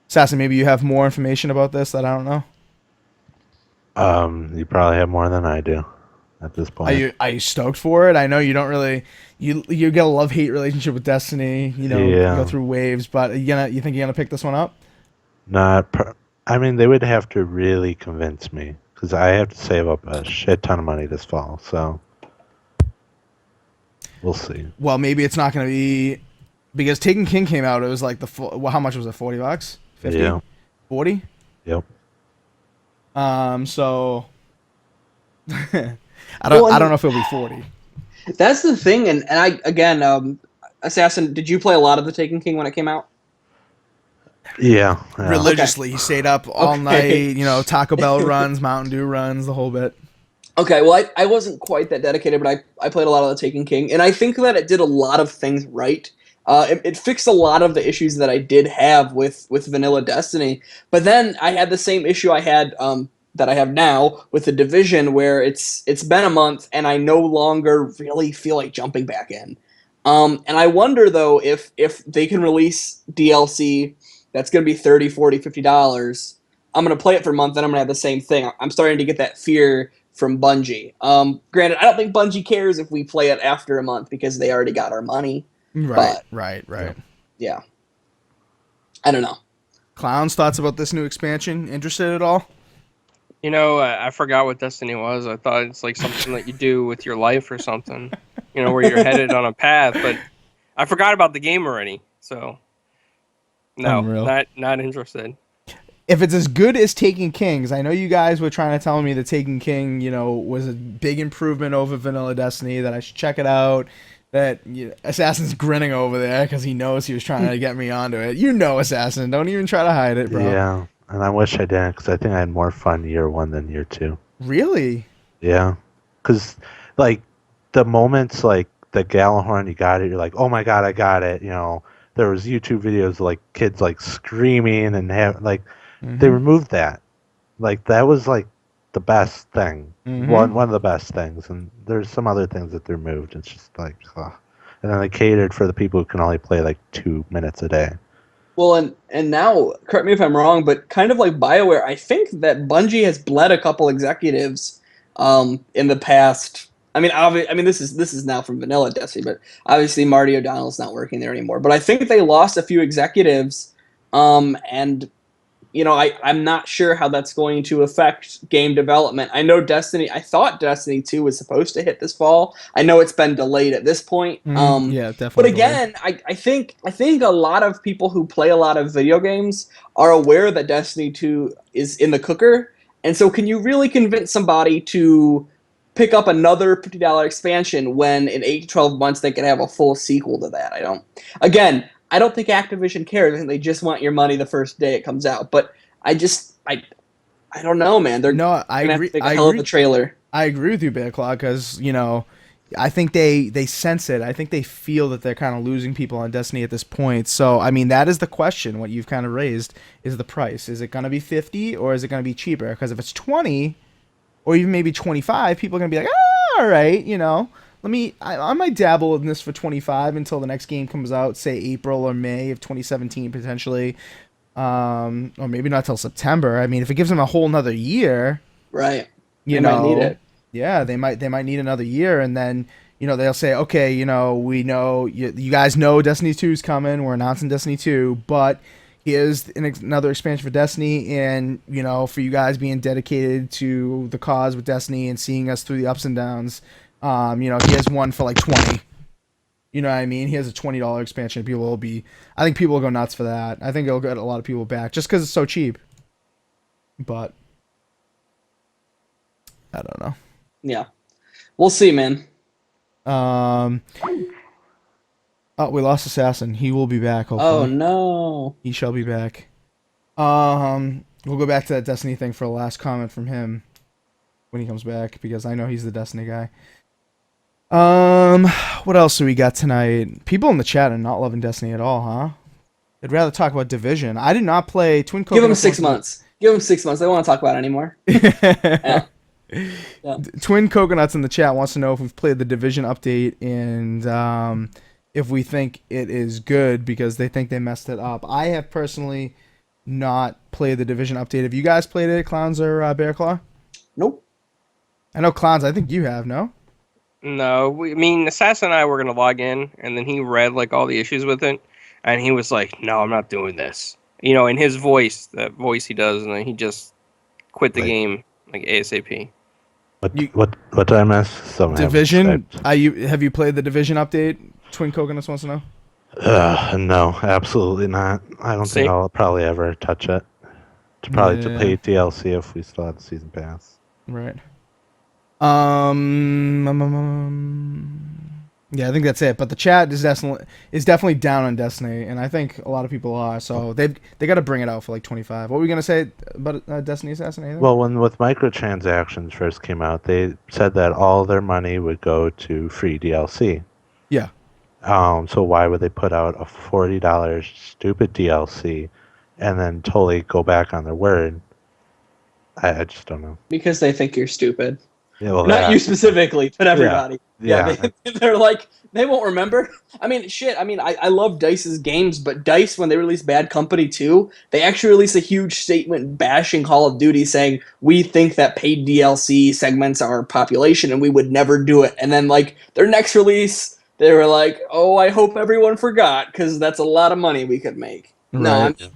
Assassin, maybe you have more information about this that I don't know. You probably have more than I do at this point. Are you stoked for it? I know you don't really you get a love-hate relationship with Destiny. You go through waves, but you think you're gonna pick this one up? I mean, they would have to really convince me because I have to save up a shit ton of money this fall. So we'll see. Well, maybe it's not gonna be because Taken King came out. It was like how much was it? $40? 50? Yeah. 40? Yep. So I don't know if it'll be 40. That's the thing, and I again, Assassin, did you play a lot of the Taken King when it came out? Yeah. Religiously, he stayed up all night. Taco Bell runs, Mountain Dew runs, the whole bit. Okay, well, I wasn't quite that dedicated, but I played a lot of the Taken King, and I think that it did a lot of things right. It fixed a lot of the issues that I did have with vanilla Destiny, but then I had the same issue I had that I have now with the Division, where it's been a month and I no longer really feel like jumping back in. And I wonder though if they can release DLC that's going to be $30, $40, $50. I'm going to play it for a month, then I'm going to have the same thing. I'm starting to get that fear from Bungie. Granted, I don't think Bungie cares if we play it after a month because they already got our money. Right. Yeah. I don't know. Clown's thoughts about this new expansion? Interested at all? I forgot what Destiny was. I thought it's like something that you do with your life or something, where you're headed on a path. But I forgot about the game already. So, no, Unreal. not interested. If it's as good as Taken King, I know you guys were trying to tell me that Taken King, was a big improvement over Vanilla Destiny, that I should check it out. That Assassin's grinning over there because he knows he was trying to get me onto it. Assassin, don't even try to hide it, bro. Yeah, and I wish I didn't because I think I had more fun year 1 than year 2. Really? Yeah, because the moments like the Gjallarhorn, you got it. You're like, oh my god, I got it. There was YouTube videos of kids screaming and they removed that. That was the best thing. One of the best things, and there's some other things that they removed. It's just ugh. And then they catered for the people who can only play 2 minutes a day. Well, and now, correct me if I'm wrong, but kind of like BioWare, I think that Bungie has bled a couple executives in the past. I mean, this is now from Vanilla Destiny, but obviously Marty O'Donnell's not working there anymore. But I think they lost a few executives, and I'm not sure how that's going to affect game development. I thought Destiny 2 was supposed to hit this fall. I know it's been delayed at this point. Yeah, definitely. But again, I think a lot of people who play a lot of video games are aware that Destiny 2 is in the cooker. And so can you really convince somebody to pick up another $50 expansion when in 8 to 12 months they can have a full sequel to that? I don't think Activision cares. I think they just want your money the first day it comes out. But I don't know, man. I agree. Have to make a hell of a trailer. I agree with you, Bear Claw, because I think they sense it. I think they feel that they're kind of losing people on Destiny at this point. So I mean, that is the question. What you've kind of raised is the price. Is it going to be $50 or is it going to be cheaper? Because if it's $20 or even maybe $25, people are going to be like, all right, I might dabble in this for $25 until the next game comes out, say April or May of 2017 potentially, or maybe not till September. I mean, if it gives them a whole nother year, right? They might need it. Yeah, they might need another year, and then they'll say, okay, we know you guys know Destiny 2 is coming. We're announcing Destiny 2, but here's another expansion for Destiny, and for you guys being dedicated to the cause with Destiny and seeing us through the ups and downs. He has one for $20. You know what I mean? He has a $20 expansion. I think people will go nuts for that. I think it'll get a lot of people back just because it's so cheap. But I don't know. Yeah, we'll see, man. Oh, we lost Assassin. He will be back. Hopefully. Oh no, he shall be back. We'll go back to that Destiny thing for a last comment from him when he comes back because I know he's the Destiny guy. What else do we got tonight? People in the chat are not loving Destiny at all, huh? They'd rather talk about Division. I did not play Twin Coconut. Give them 6 months. Give them 6 months. They don't want to talk about it anymore. Yeah. Yeah. Twin Coconuts in the chat wants to know if we've played the Division update and if we think it is good because they think they messed it up. I have personally not played the Division update. Have you guys played it, Clowns or Bearclaw? Nope. I know Clowns. I think you have. No. No, I mean, Assassin and I were gonna log in, and then he read like all the issues with it, and he was like, "No, I'm not doing this." You know, in his voice, that voice he does, and then he just quit the Wait. game like ASAP. What did I miss? Something Division. Have you played the Division update? Twin Coconuts wants to know. No, absolutely not. I don't See? think I'll probably ever touch it. To probably to Yeah. pay DLC if we still have the season pass. Right. Yeah, I think that's it. But the chat is definitely down on Destiny, and I think a lot of people are. So they got to bring it out for like 25. What were we gonna say about Destiny Assassin? Anything? Well, when with microtransactions first came out, they said that all their money would go to free DLC. Yeah. So why would they put out a $40 stupid DLC and then totally go back on their word? I just don't know. Because they think you're stupid. Yeah, well, Not you specifically, but everybody. Yeah. They're like, they won't remember. I mean, shit. I mean, I love DICE's games, but DICE, when they released Bad Company 2, they actually released a huge statement bashing Call of Duty, saying, we think that paid DLC segments our population and we would never do it. And then, like, their next release, they were like, oh, I hope everyone forgot, because that's a lot of money we could make. Right. No, I mean,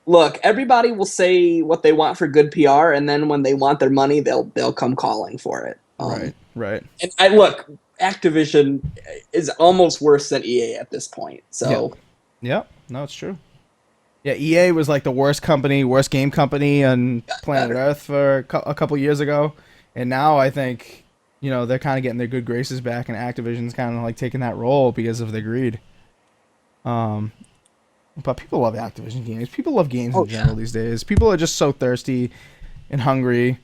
look, everybody will say what they want for good PR, and then when they want their money, they'll come calling for it. Right. And look, Activision is almost worse than EA at this point. So, Yep. No, it's true. Yeah, EA was like the worst game company on planet Earth for a couple years ago, and now I think they're kind of getting their good graces back, and Activision's kind of like taking that role because of their greed. But people love Activision games. People love games in general these days. People are just so thirsty and hungry.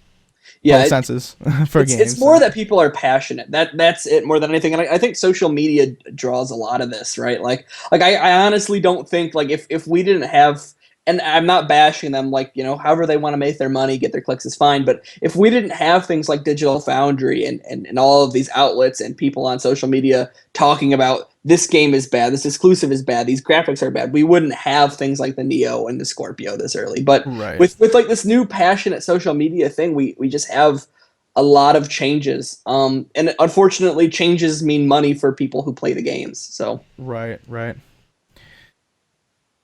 Yeah, senses for games. It's more that people are passionate. That's it more than anything. And I think social media draws a lot of this, right? Like I honestly don't think, like, if we didn't have, and I'm not bashing them, like, however they want to make their money, get their clicks is fine. But if we didn't have things like Digital Foundry and all of these outlets and people on social media talking about this game is bad, this exclusive is bad, these graphics are bad, we wouldn't have things like the Neo and the Scorpio this early. But with like this new passionate social media thing, we just have a lot of changes. And unfortunately, changes mean money for people who play the games. So Right.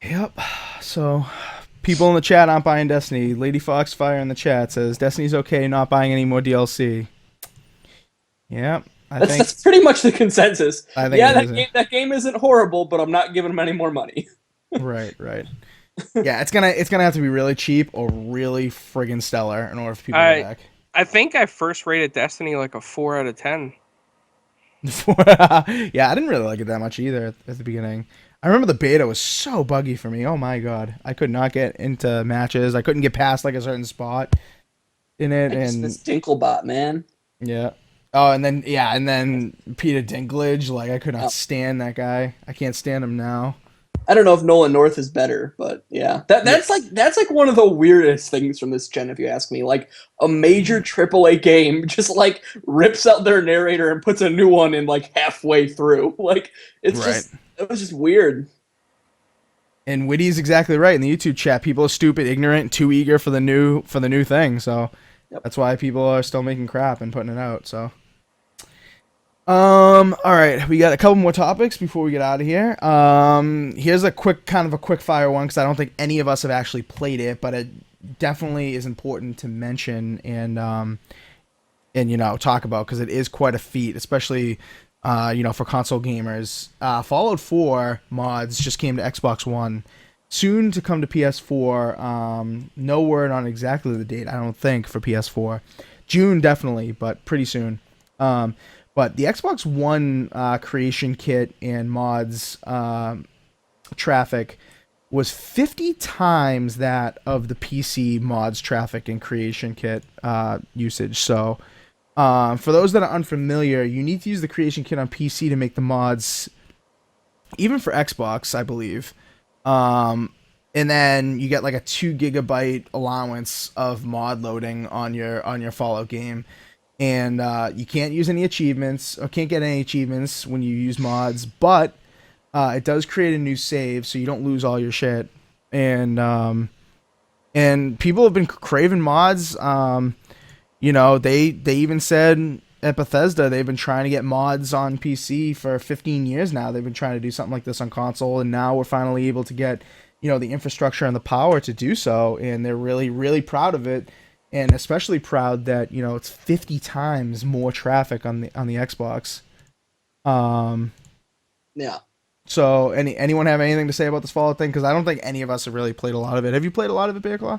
Yep. So, people in the chat aren't buying Destiny. Lady Foxfire in the chat says Destiny's okay, not buying any more DLC. Yep. That's pretty much the consensus. I think that game isn't horrible, but I'm not giving them any more money. Right. Yeah, it's gonna have to be really cheap or really friggin' stellar in order for people to go back. I think I first rated Destiny like a 4 out of 10. Yeah, I didn't really like it that much either at the beginning. I remember the beta was so buggy for me. Oh my god, I could not get into matches. I couldn't get past like a certain spot in it, and this Dinklebot, man. Yeah. Oh, and then Peter Dinklage. Like, I could not stand that guy. I can't stand him now. I don't know if Nolan North is better, but yeah, that's like one of the weirdest things from this gen, if you ask me. Like, a major AAA game just like rips out their narrator and puts a new one in like halfway through. Like, it was just weird. And Witty's exactly right in the YouTube chat. People are stupid, ignorant, too eager for the new thing. So that's why people are still making crap and putting it out. So. All right, we got a couple more topics before we get out of here. Here's a quick fire one, because I don't think any of us have actually played it, but it definitely is important to mention and talk about, because it is quite a feat, especially for console gamers. Fallout 4 mods just came to Xbox One, soon to come to PS4. No word on exactly the date, I don't think, for PS4. June definitely, but pretty soon. But the Xbox One creation kit and mods traffic was 50 times that of the PC mods traffic and creation kit usage. So for those that are unfamiliar, you need to use the creation kit on PC to make the mods, even for Xbox, I believe. And then you get like a 2 GB allowance of mod loading on your Fallout game. and you can't use any achievements or can't get any achievements when you use mods, but it does create a new save so you don't lose all your shit. And people have been craving mods. You know, they even said at Bethesda they've been trying to get mods on PC for 15 years now. They've been trying to do something like this on console, and now we're finally able to get, you know, the infrastructure and the power to do so, and they're really, really proud of it, and especially proud that, you know, it's 50 times more traffic on the Xbox. Yeah. So, anyone have anything to say about this Fallout thing? Because I don't think any of us have really played a lot of it. Have you played a lot of it, Bear Claw?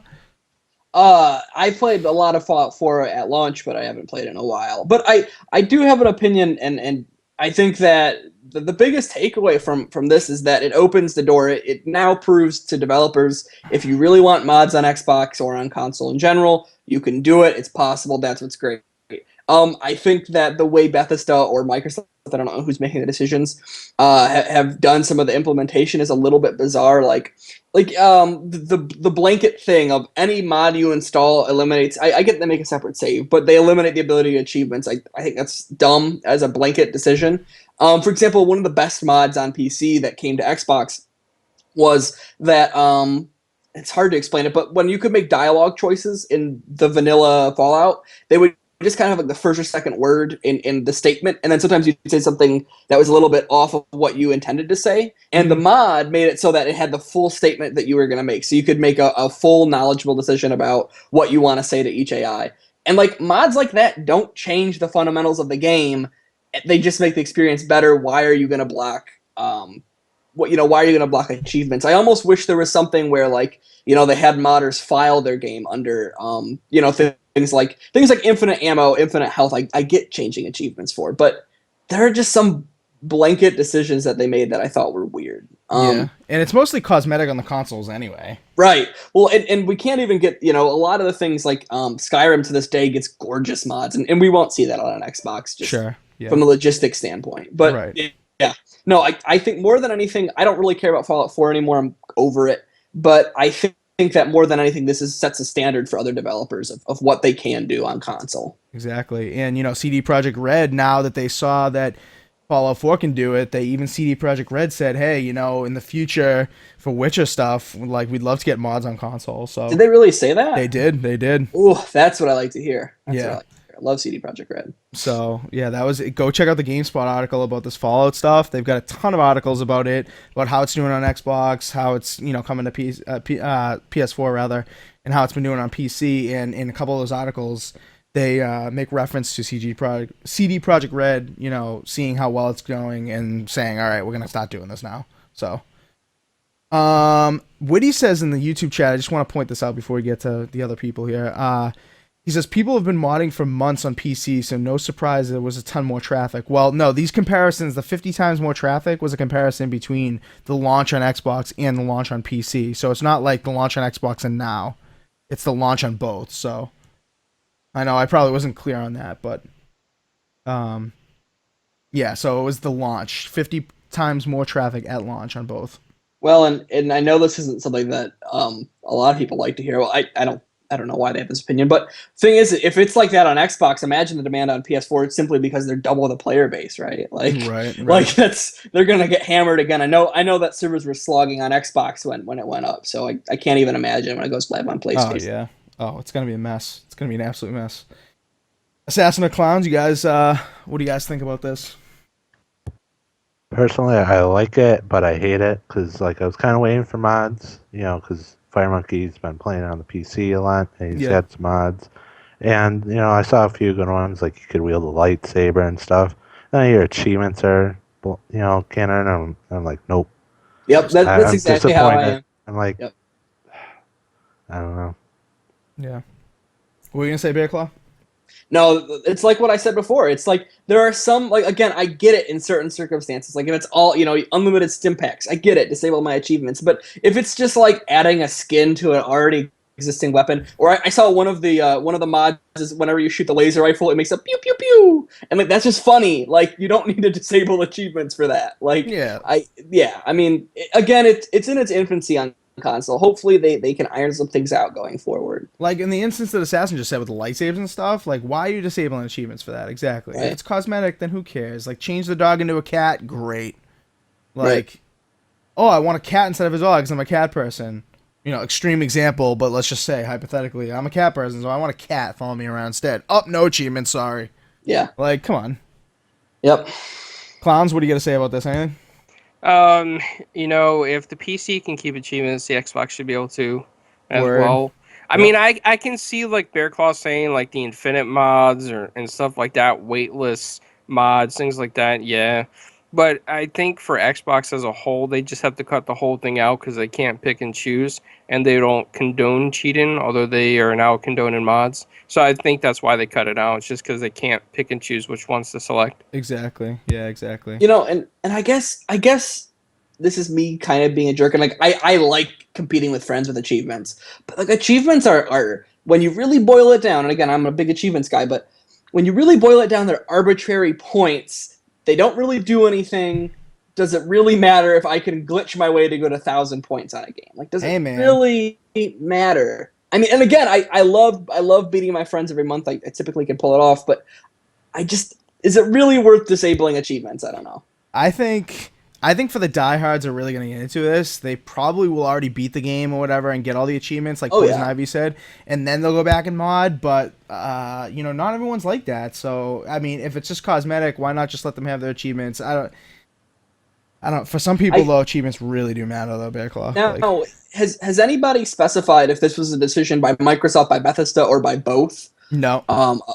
I played a lot of Fallout 4 at launch, but I haven't played in a while. But I do have an opinion, and I think that the biggest takeaway from this is that it opens the door. It now proves to developers, if you really want mods on Xbox or on console in general, you can do it. It's possible. That's what's great. I think that the way Bethesda or Microsoft, I don't know who's making the decisions, have done some of the implementation is a little bit bizarre. Like the blanket thing of any mod you install eliminates. I get they make a separate save, but they eliminate the ability to achievements. I think that's dumb as a blanket decision. For example, one of the best mods on PC that came to Xbox was that it's hard to explain it, but when you could make dialogue choices in the vanilla Fallout, they would just kind of have like the first or second word in the statement, and then sometimes you'd say something that was a little bit off of what you intended to say, and the mod made it so that it had the full statement that you were going to make, so you could make a full knowledgeable decision about what you want to say to each AI. And like mods like that don't change the fundamentals of the game, they just make the experience better. Why are you going to block why are you going to block achievements? I almost wish there was something where, like, you know, they had modders file their game under things like infinite ammo, infinite health. I get changing achievements for, but there are just some blanket decisions that they made that I thought were weird. Yeah, and it's mostly cosmetic on the consoles anyway. Right. Well, and we can't even get, you know, a lot of the things like Skyrim to this day gets gorgeous mods, and we won't see that on an Xbox just from a logistics standpoint. But right. Yeah. No, I think more than anything, I don't really care about Fallout 4 anymore. I'm over it. But I think that more than anything, this sets a standard for other developers of what they can do on console. Exactly. And, you know, CD Projekt Red, now that they saw that Fallout 4 can do it, they even CD Projekt Red said, hey, you know, in the future for Witcher stuff, like, we'd love to get mods on console. So did they really say that? They did. Ooh, that's what I like to hear. Yeah. I love CD Projekt Red. So, yeah, that was it. Go check out the GameSpot article about this Fallout stuff. They've got a ton of articles about it, about how it's doing on Xbox, how it's, you know, coming to PS4 rather, and how it's been doing on PC. And in a couple of those articles, they make reference to CD Projekt Red, you know, seeing how well it's going and saying, all right, we're going to start doing this now. So, Whitty says in the YouTube chat, I just want to point this out before we get to the other people here. He says, people have been modding for months on PC, so no surprise there was a ton more traffic. Well, no, these comparisons, the 50 times more traffic was a comparison between the launch on Xbox and the launch on PC. So it's not like the launch on Xbox and now. It's the launch on both. So I know I probably wasn't clear on that, but yeah, so it was the launch. 50 times more traffic at launch on both. Well, and I know this isn't something that a lot of people like to hear. Well, I don't know why they have this opinion, but thing is, if it's like that on Xbox, imagine the demand on PS4. It's simply because they're double the player base, right? Like, like they're gonna get hammered again. I know that servers were slogging on Xbox when it went up, so I can't even imagine when it goes live on PlayStation. Oh yeah. Oh, it's gonna be a mess. It's gonna be an absolute mess. Assassin of Clowns, you guys, what do you guys think about this? Personally, I like it, but I hate it because, like, I was kind of waiting for mods, you know, because Firemonkey's been playing on the PC a lot, and he's had some mods. And, you know, I saw a few good ones, like you could wield a lightsaber and stuff. And your achievements are, you know, canon, and I'm like, nope. Yep, that's exactly how I am. I'm like, yep. I don't know. Yeah. What were you going to say, Bear Claw? No, it's like what I said before. It's like there are some, like, again, I get it in certain circumstances. Like if it's all, you know, unlimited stim packs, I get it, disable my achievements. But if it's just like adding a skin to an already existing weapon, or I saw one of the mods is whenever you shoot the laser rifle, it makes a pew pew pew, and like that's just funny. Like you don't need to disable achievements for that. Like I mean, again, it's in its infancy on console. Hopefully they can iron some things out going forward. Like in the instance that Assassin just said with the lightsabers and stuff, like why are you disabling achievements for that? Exactly. Right. If it's cosmetic, then who cares? Like change the dog into a cat, great. Like, Right. oh, I want a cat instead of a dog because I'm a cat person. You know, extreme example, but let's just say hypothetically, I'm a cat person, so I want a cat following me around instead. Oh, no achievement, sorry. Yeah. Like, come on. Yep. Clowns, what do you got to say about this? Anything? You know, if the PC can keep achievements, the Xbox should be able to as Word. well. I Yep. mean, I can see like Bear Claw saying like the infinite mods and stuff like that, weightless mods, things like that. Yeah, but I think for Xbox as a whole, they just have to cut the whole thing out because they can't pick and choose, and they don't condone cheating, although they are now condoning mods. So I think that's why they cut it out. It's just because they can't pick and choose which ones to select. Exactly. Yeah, exactly. You know, and I guess this is me kind of being a jerk, and like I like competing with friends with achievements, but like achievements are when you really boil it down, and again I'm a big achievements guy, but when you really boil it down, they're arbitrary points. They don't really do anything. Does it really matter if I can glitch my way to go to 1,000 points on a game? Like, does it really matter? I mean, and again, I love beating my friends every month. I typically can pull it off, but is it really worth disabling achievements? I don't know. I think for the diehards are really going to get into this, they probably will already beat the game or whatever and get all the achievements, like Poison Ivy said, and then they'll go back and mod. But you know, not everyone's like that. So I mean, if it's just cosmetic, why not just let them have their achievements? I don't. For some people, though, achievements really do matter, though. Bear Claw. Now, has anybody specified if this was a decision by Microsoft, by Bethesda, or by both? No.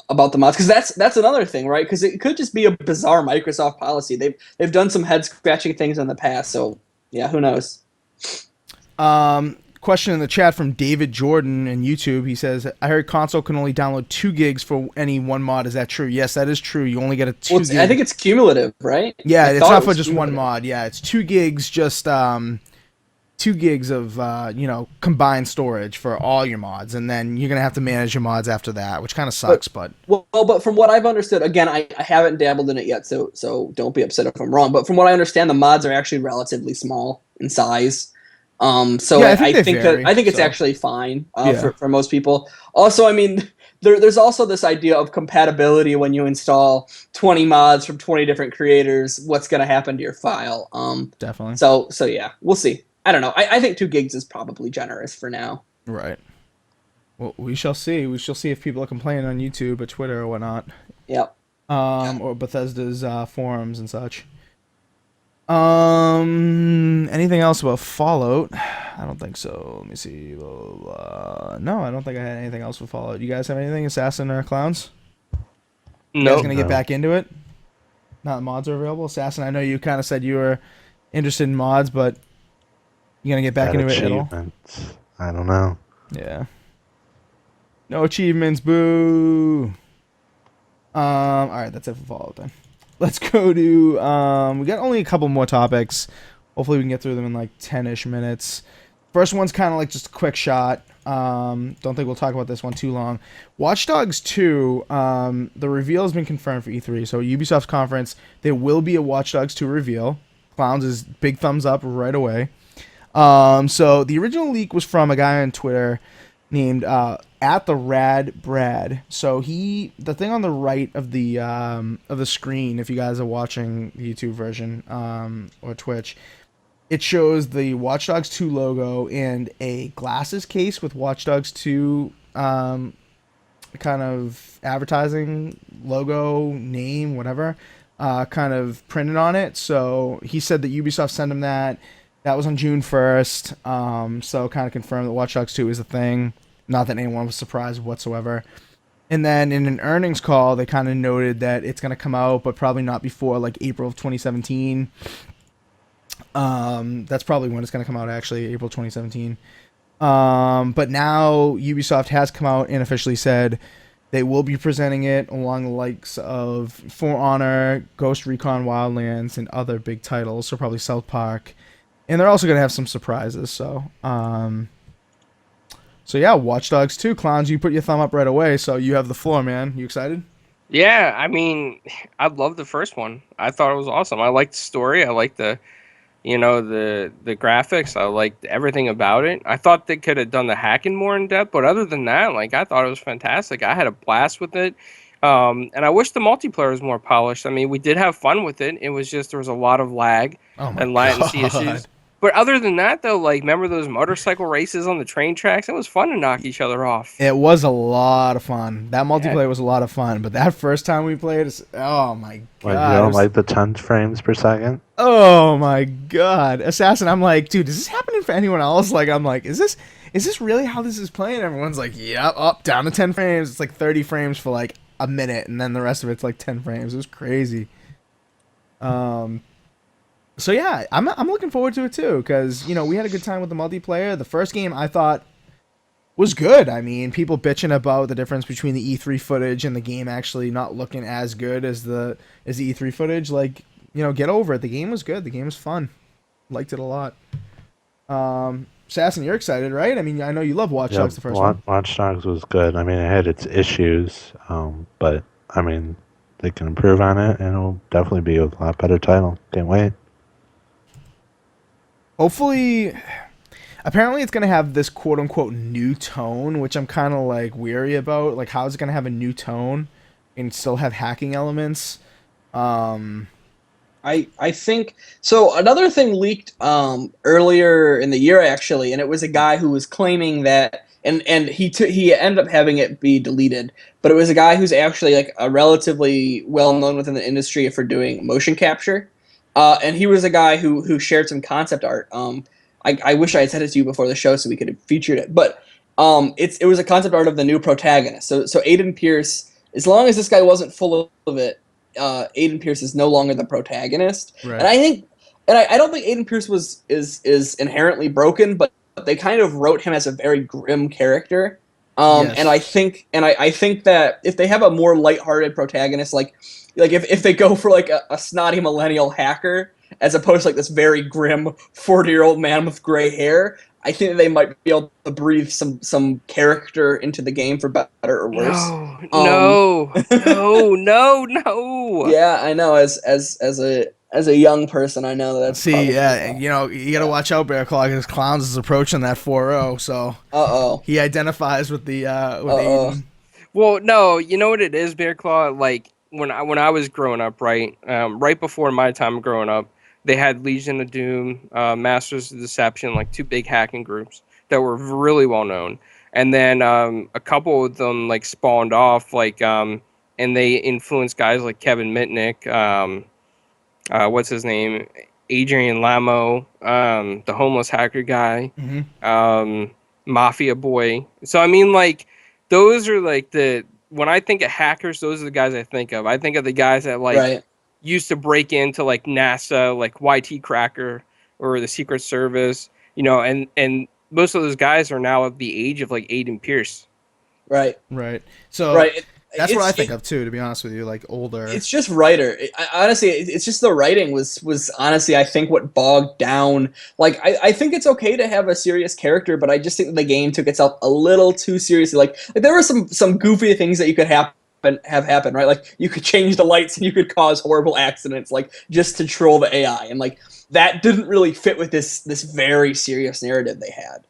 About the mods, because that's another thing, right? Because it could just be a bizarre Microsoft policy. They've done some head scratching things in the past, so yeah, who knows? Question in the chat from David Jordan in YouTube. He says, "I heard console can only download 2 gigs for any one mod. Is that true?" Yes, that is true. You only get a 2 gig. I think it's cumulative, right? Yeah, it's not for just one mod. Yeah, it's 2 gigs, just 2 gigs of you know, combined storage for all your mods, and then you're gonna have to manage your mods after that, which kind of sucks. But from what I've understood, again, I haven't dabbled in it yet, so don't be upset if I'm wrong. But from what I understand, the mods are actually relatively small in size. So yeah, I think it's actually fine for most people. Also, I mean, there's also this idea of compatibility when you install 20 mods from 20 different creators. What's gonna happen to your file? Definitely. So yeah, we'll see. I don't know. I think 2 gigs is probably generous for now. Right. Well, we shall see. We shall see if people are complaining on YouTube or Twitter or whatnot. Yep. Or Bethesda's forums and such. Anything else about Fallout? I don't think so. Let me see. No, I don't think I had anything else for Fallout. You guys have anything? Assassin or Clowns? You guys gonna get back into it? Not mods are available. Assassin, I know you kind of said you were interested in mods, but you gonna get back into it at all? I don't know. Yeah. No achievements, boo. All right, that's it for Fallout then. Let's go to we got only a couple more topics. Hopefully we can get through them in like 10-ish minutes. First one's kind of like just a quick shot. Don't think we'll talk about this one too long. Watch Dogs 2, the reveal has been confirmed for E3. So Ubisoft's conference, there will be a Watch Dogs 2 reveal. Clowns is big thumbs up right away. So the original leak was from a guy on Twitter named at the Rad Brad. So the thing on the right of the screen, if you guys are watching the YouTube version or Twitch, it shows the Watch Dogs 2 logo and a glasses case with Watch Dogs 2 kind of advertising logo, name, whatever, kind of printed on it. So he said that Ubisoft sent him that. That was on June 1st, so kind of confirmed that Watch Dogs 2 is a thing. Not that anyone was surprised whatsoever. And then in an earnings call, they kind of noted that it's going to come out, but probably not before like April of 2017. That's probably when it's going to come out, actually, April 2017. But now Ubisoft has come out and officially said they will be presenting it along the likes of For Honor, Ghost Recon Wildlands, and other big titles, so probably South Park. And they're also going to have some surprises, so yeah, Watch Dogs 2. Clowns, you put your thumb up right away, so you have the floor, man. You excited? Yeah, I mean, I love the first one. I thought it was awesome. I liked the story. I liked the the graphics. I liked everything about it. I thought they could have done the hacking more in depth, but other than that, like I thought it was fantastic. I had a blast with it. And I wish the multiplayer was more polished. I mean, we did have fun with it. It was just there was a lot of lag Oh my and latency God. issues. But other than that, though, like remember those motorcycle races on the train tracks? It was fun to knock each other off. It was a lot of fun. That multiplayer Yeah. was a lot of fun. But that first time we played, oh my Like, God. you it don't was- like the 10 frames per second? Oh my God. Assassin, I'm like, dude, is this happening for anyone else? Like, I'm like, is this really how this is playing? Everyone's like, yep, up, down to 10 frames. It's like 30 frames for like a minute, and then the rest of it's like 10 frames. It was crazy. So yeah, I'm looking forward to it too, because we had a good time with the multiplayer. The first game I thought was good. I mean, people bitching about the difference between the E3 footage and the game actually not looking as good as the E3 footage. Like, get over it. The game was good. The game was fun. Liked it a lot. Sasson, you're excited, right? I mean, I know you love Watch Dogs, the first one. Watch Dogs was good. I mean, it had its issues, but I mean, they can improve on it, and it'll definitely be a lot better title. Can't wait. Hopefully, apparently it's going to have this quote-unquote new tone, which I'm kind of like weary about. Like, how is it going to have a new tone and still have hacking elements? I think so. Another thing leaked earlier in the year, actually, and it was a guy who was claiming that, and he ended up having it be deleted, but it was a guy who's actually like a relatively well known within the industry for doing motion capture, and he was a guy who shared some concept art. I wish I had sent it to you before the show so we could have featured it, but it was a concept art of the new protagonist. So Aiden Pierce, as long as this guy wasn't full of it. Aiden Pierce is no longer the protagonist, Right. and I don't think Aiden Pierce is inherently broken, but they kind of wrote him as a very grim character. Yes. And I think that if they have a more lighthearted protagonist, like if they go for like a snotty millennial hacker as opposed to like this very grim 40-year-old man with gray hair, I think that they might be able to breathe some character into the game for better or worse. No. Yeah, I know. As a young person, I know that's See, probably yeah, you got to watch out, Bear Claw, because Clowns is approaching that 4-0, so he identifies with the with Aiden. Well, no, you know what it is, Bear Claw? Like when I was growing up, right, right before my time growing up, they had Legion of Doom, Masters of Deception, like two big hacking groups that were really well known, and then a couple of them like spawned off, like and they influenced guys like Kevin Mitnick, what's his name, Adrian Lamo, the homeless hacker guy, Mafia Boy. So I mean, like those are like when I think of hackers, those are the guys I think of. I think of the guys that like. right. Used to break into like NASA, like YT Cracker or the Secret Service, and most of those guys are now of the age of like Aiden Pierce. Right. So Right. that's what I think of too, to be honest with you, like older. It's just writer. Honestly, it's just the writing was honestly, I think, what bogged down. Like, I think it's okay to have a serious character, but I just think the game took itself a little too seriously. Like there were some goofy things that you could have happen, right? Like you could change the lights and you could cause horrible accidents, like just to troll the AI, and like that didn't really fit with this very serious narrative they had.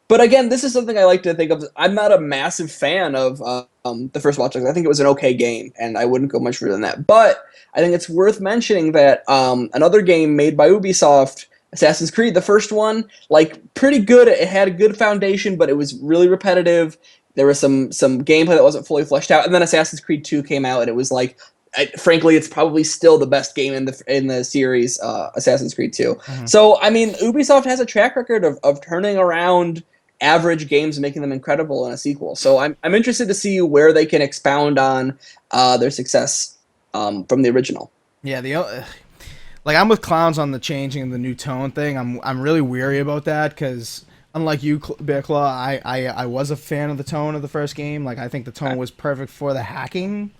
But again, this is something I like to think of. I'm not a massive fan of the first Watch Dogs. I think it was an okay game, and I wouldn't go much further than that. But I think it's worth mentioning that another game made by Ubisoft, Assassin's Creed, the first one, like pretty good. It had a good foundation, but it was really repetitive. There was some gameplay that wasn't fully fleshed out, and then Assassin's Creed 2 came out, and it was like, frankly, it's probably still the best game in the series, Assassin's Creed 2. Mhm. So, I mean, Ubisoft has a track record of turning around average games and making them incredible in a sequel. So I'm interested to see where they can expound on their success from the original. Yeah, like I'm with Clowns on the changing of the new tone thing. I'm really weary about that because unlike you, Bear Claw, I was a fan of the tone of the first game. Like I think the tone was perfect for the hacking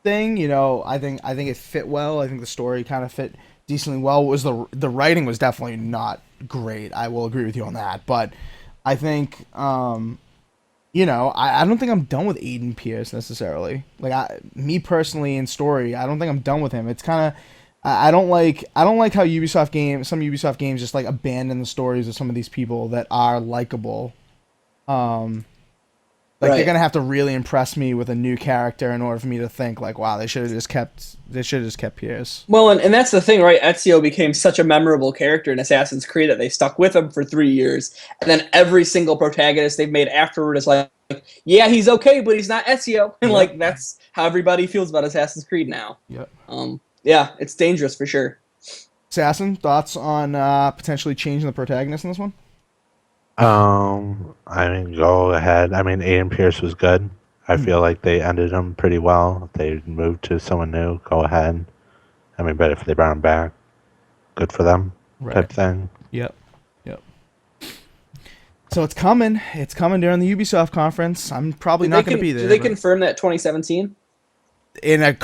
thing. I think it fit well. I think the story kind of fit decently well. The writing was definitely not great. I will agree with you on that, but I think I don't think I'm done with Aiden Pierce necessarily. Like me personally in story, I don't think I'm done with him. It's kind of I don't like how some Ubisoft games just like abandon the stories of some of these people that are likable. Like Right. they're gonna have to really impress me with a new character in order for me to think like, wow, they should have just kept Pierce. Well, and that's the thing, right? Ezio became such a memorable character in Assassin's Creed that they stuck with him for 3 years, and then every single protagonist they've made afterward is like, yeah, he's okay, but he's not Ezio, and Yep. like that's how everybody feels about Assassin's Creed now. Yep. Yeah, it's dangerous for sure. Assassin, thoughts on potentially changing the protagonist in this one? I mean, go ahead. I mean, Aiden Pierce was good. I feel like they ended him pretty well. If they moved to someone new, go ahead. I mean, but if they brought him back, good for them, type thing. Yep. So it's coming. It's coming during the Ubisoft conference. I'm probably not going to be there. Did they confirm that 2017? In a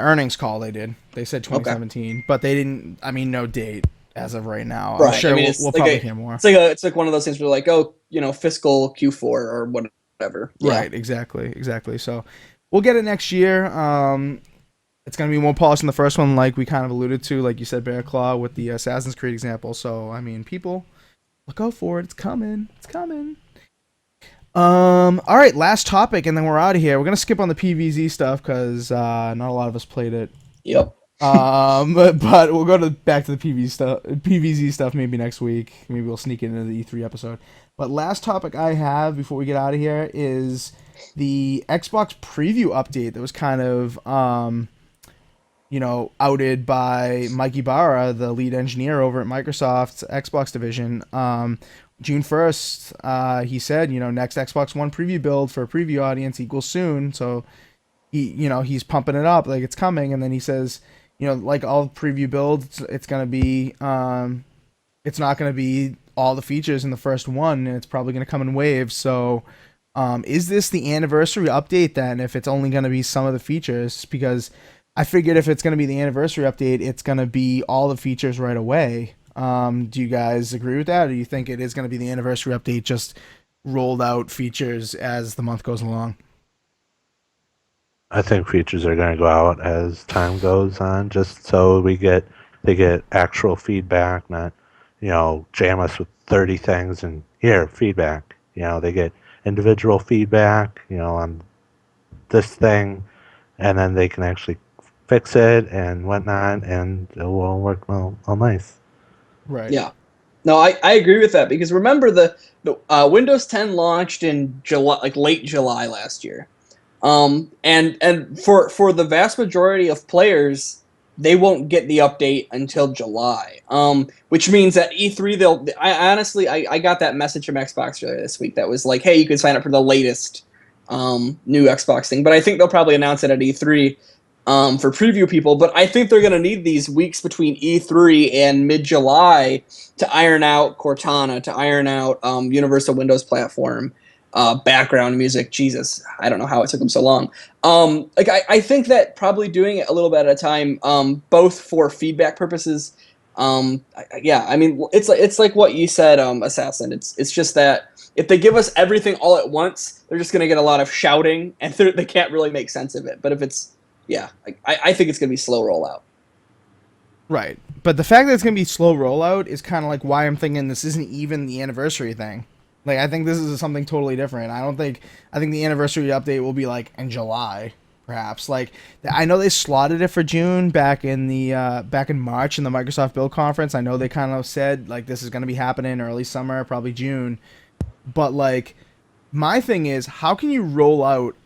earnings call they did. They said 2017, but they didn't. I mean, no date as of right now. Right. I'm sure I mean, we'll probably hear more. It's like one of those things where like, oh, fiscal Q4 or whatever. Yeah. Right. Exactly. So we'll get it next year. It's going to be more polished than the first one, like we kind of alluded to, like you said, Bear Claw with the Assassin's Creed example. So I mean, people, look out for it. It's coming. All right, last topic, and then we're out of here. We're gonna skip on the PVZ stuff because not a lot of us played it. Yep. But we'll go back to the PVZ stuff maybe next week. Maybe we'll sneak it into the E3 episode. But last topic I have before we get out of here is the Xbox preview update that was kind of outed by Mike Ibarra, the lead engineer over at Microsoft's Xbox division. June 1st, he said, next Xbox One preview build for a preview audience equals soon. So he's pumping it up like it's coming. And then he says, like all preview builds, it's going to be, it's not going to be all the features in the first one, and it's probably going to come in waves. So, is this the anniversary update then, if it's only going to be some of the features? Because I figured if it's going to be the anniversary update, it's going to be all the features right away. Do you guys agree with that, or do you think it is going to be the anniversary update, just rolled out features as the month goes along? I think features are going to go out as time goes on, just so they get actual feedback, not jam us with 30 things and here feedback. They get individual feedback, on this thing, and then they can actually fix it and whatnot, and it will all work all nice. Right. Yeah. No, I agree with that, because remember the Windows 10 launched in July, like late July last year. And for the vast majority of players, they won't get the update until July. Which means at E3 I got that message from Xbox earlier this week that was like, hey, you can sign up for the latest new Xbox thing. But I think they'll probably announce it at E3 for preview people. But I think they're going to need these weeks between E3 and mid-July to iron out Cortana, to iron out Universal Windows Platform, background music. Jesus, I don't know how it took them so long. I think that probably doing it a little bit at a time, both for feedback purposes. I mean, it's like what you said, Assassin. It's just that if they give us everything all at once, they're just going to get a lot of shouting, and they can't really make sense of it. But if it's, I think it's going to be slow rollout. Right. But the fact that it's going to be slow rollout is kind of like why I'm thinking this isn't even the anniversary thing. Like, I think this is something totally different. I think the anniversary update will be like in July, perhaps. Like, I know they slotted it for June back in March in the Microsoft Build Conference. I know they kind of said like this is going to be happening early summer, probably June. But like, my thing is, how can you roll out,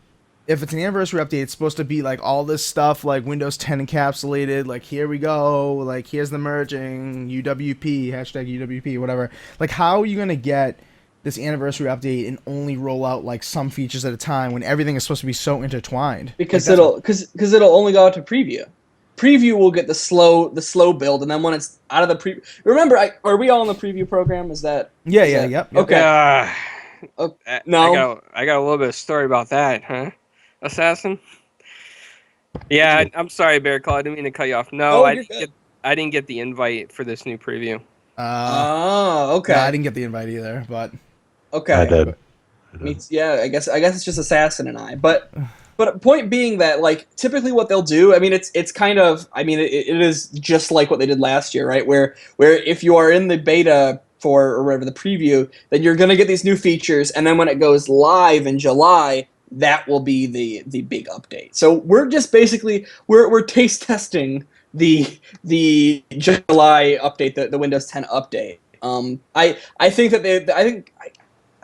if it's an anniversary update, it's supposed to be like all this stuff like Windows 10 encapsulated, like here we go, like here's the merging, UWP, hashtag UWP, whatever. Like, how are you going to get this anniversary update and only roll out like some features at a time when everything is supposed to be so intertwined? Because like, it'll only go out to preview. Preview will get the slow build, and then when it's out of the preview, remember, are we all in the preview program? Yep. Okay. No, I got a little bit of story about that, huh, Assassin? Yeah, I'm sorry, Bear Claw. I didn't mean to cut you off. No, I didn't get the invite for this new preview. Okay. No, I didn't get the invite either, but okay. I did. I guess it's just Assassin and I. But But point being that, like, typically what they'll do, I mean, it's kind of, I mean, it is just like what they did last year, right? Where if you are in the beta for, or whatever, the preview, then you're going to get these new features, and then when it goes live in July, that will be the big update. So we're just basically, we're taste testing the July update, the Windows 10 update. I think that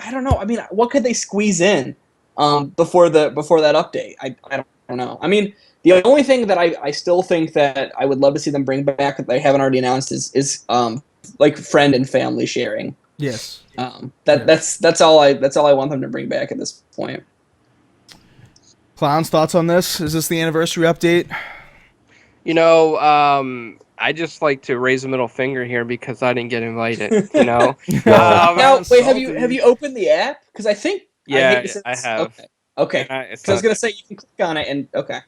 I don't know. I mean, what could they squeeze in before that update? I don't know. I mean, the only thing that I still think that I would love to see them bring back that they haven't already announced is like friend and family sharing. Yes. That's all I want them to bring back at this point. Clown's thoughts on this? Is this the anniversary update? You know, I just like to raise a middle finger here because I didn't get invited. You know. Now, wait, have you opened the app? Because I think Yeah, I have. Okay. So I was gonna say you can click on it and okay.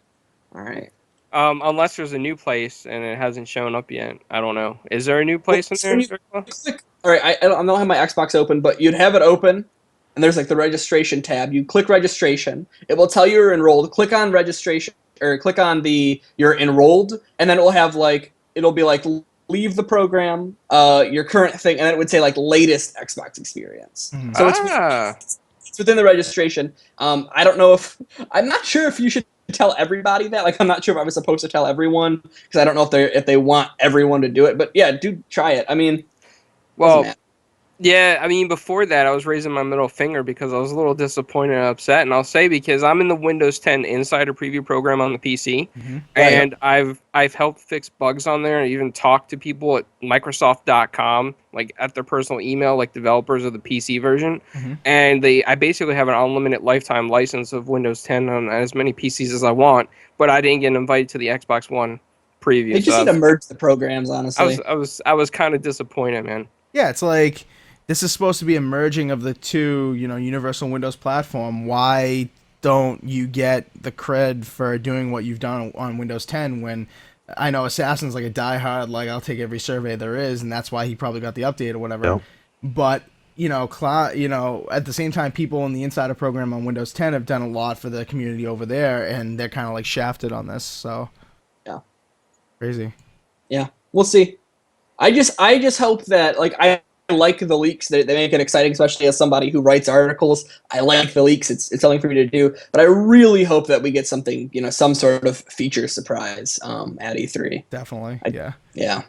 All right. Unless there's a new place and it hasn't shown up yet. I don't know. Is there a new place in there? All right. I don't have my Xbox open, but you'd have it open, and there's like the registration tab. You click registration. It will tell you you're enrolled. Click on registration or click on you're enrolled, and then it'll be like leave the program, your current thing, and then it would say like latest Xbox experience. Mm. So it's within the registration. I don't know I'm not sure if you should tell everybody that. Like, I'm not sure if I was supposed to tell everyone because I don't know if they want everyone to do it. But yeah, do try it. I mean, well, yeah, I mean, before that, I was raising my middle finger because I was a little disappointed and upset. And I'll say because I'm in the Windows 10 Insider Preview program on the PC, and I've helped fix bugs on there and even talked to people at Microsoft.com, like at their personal email, like developers of the PC version. And I basically have an unlimited lifetime license of Windows 10 on as many PCs as I want, but I didn't get invited to the Xbox One preview. They just need to merge the programs, honestly. I was kind of disappointed, man. Yeah, it's like this is supposed to be a merging of the two, universal Windows platform. Why don't you get the cred for doing what you've done on Windows 10 when I know Assassin's like a diehard, like I'll take every survey there is, and that's why he probably got the update or whatever. Yep. But, at the same time, people in the Insider program on Windows 10 have done a lot for the community over there, and they're kind of like shafted on this, so. Yeah. Crazy. Yeah, we'll see. I just hope that, like, I like the leaks. They make it exciting, especially as somebody who writes articles. I like the leaks. It's something for me to do. But I really hope that we get something, some sort of feature surprise at E3. Definitely. Yeah.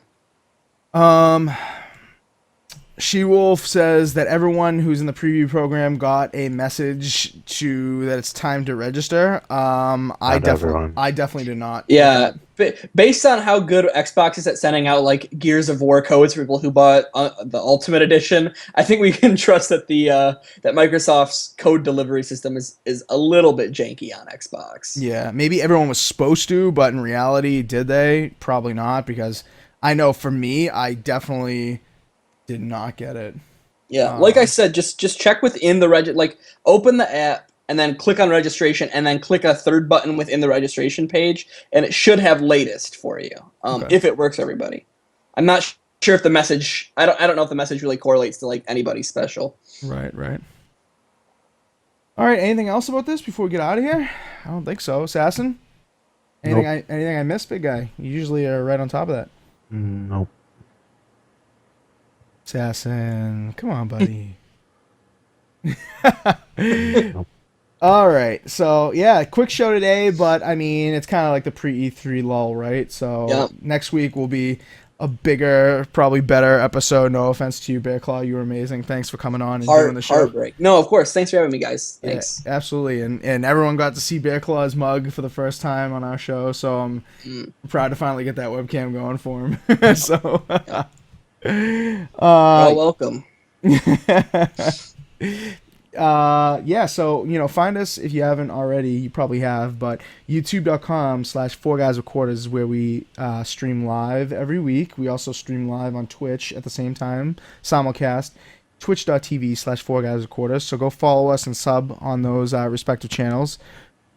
She-Wolf says that everyone who's in the preview program got a message that it's time to register. I definitely did not. Yeah, based on how good Xbox is at sending out like Gears of War codes for people who bought the Ultimate Edition, I think we can trust that that Microsoft's code delivery system is a little bit janky on Xbox. Yeah, maybe everyone was supposed to, but in reality, did they? Probably not, because I know for me, I definitely did not get it. Yeah, like I said, just check within the open the app and then click on registration and then click a third button within the registration page, and it should have latest for you. If it works, everybody. I'm not sure if the message. I don't know if the message really correlates to like anybody special. Right. All right. Anything else about this before we get out of here? I don't think so. Assassin. Anything I missed, big guy? You usually are right on top of that. Nope. Assassin, come on, buddy. All right, so yeah, quick show today, but I mean, it's kind of like the pre-E3 lull, right? So Next week will be a bigger, probably better episode. No offense to you, Bear Claw, you were amazing. Thanks for coming on and doing the show. Heartbreak. No, of course. Thanks for having me, guys. Thanks. Yeah, absolutely, and everyone got to see Bear Claw's mug for the first time on our show, so I'm proud to finally get that webcam going for him. So. You're welcome. So find us if you haven't already. You probably have, but youtube.com/4GwQPodcast is where we stream live every week. We also stream live on Twitch at the same time, simulcast. Twitch.tv/4GwQPodcast. So go follow us and sub on those respective channels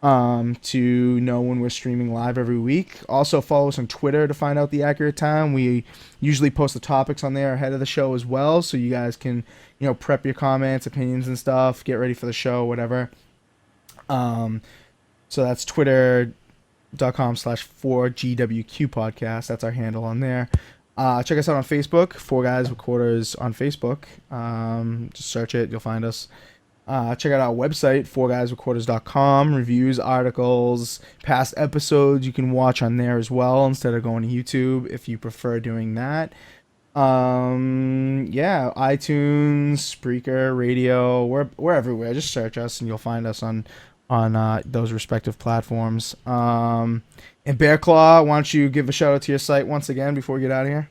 to know when we're streaming live every week. Also follow us on Twitter to find out the accurate time. We usually post the topics on there ahead of the show as well, so you guys can prep your comments, opinions and stuff, get ready for the show, whatever. So So that's twitter.com/4GwQPodcast. That's our handle on there. Check us out on Facebook, 4GwQuarters on Facebook. Just search it, you'll find us. Check out our website, 4GwQuarters.com. Reviews, articles, past episodes you can watch on there as well instead of going to YouTube if you prefer doing that. Yeah, iTunes, Spreaker, radio, we're everywhere. Just search us and you'll find us on those respective platforms. And Bear Claw, why don't you give a shout out to your site once again before we get out of here?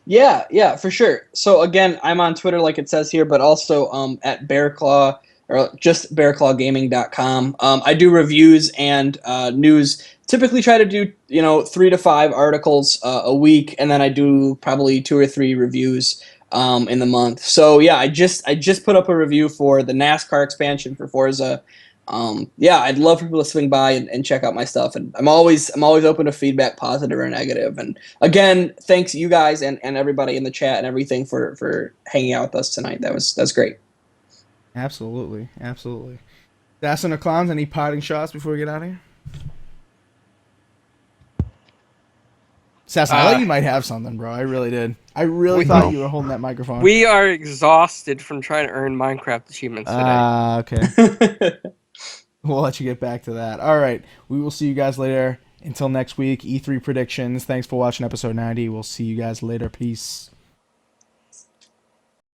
Yeah, for sure. So again, I'm on Twitter like it says here, but also at Bear Claw or just bearclawgaming.com. I do reviews and news. Typically try to do 3 to 5 articles a week, and then I do probably 2 or 3 reviews in the month. So yeah, I just put up a review for the NASCAR expansion for Forza. Yeah, I'd love for people to swing by and check out my stuff, and I'm always open to feedback, positive or negative. And again, thanks you guys and everybody in the chat and everything for hanging out with us tonight. That's great. Absolutely. Assassin or Clowns, any parting shots before we get out of here? Assassin, I thought you might have something, bro. I really did. I really thought you were holding that microphone. We are exhausted from trying to earn Minecraft achievements today. Okay. We'll let you get back to that. All right. We will see you guys later. Until next week, E3 predictions. Thanks for watching episode 90. We'll see you guys later. Peace.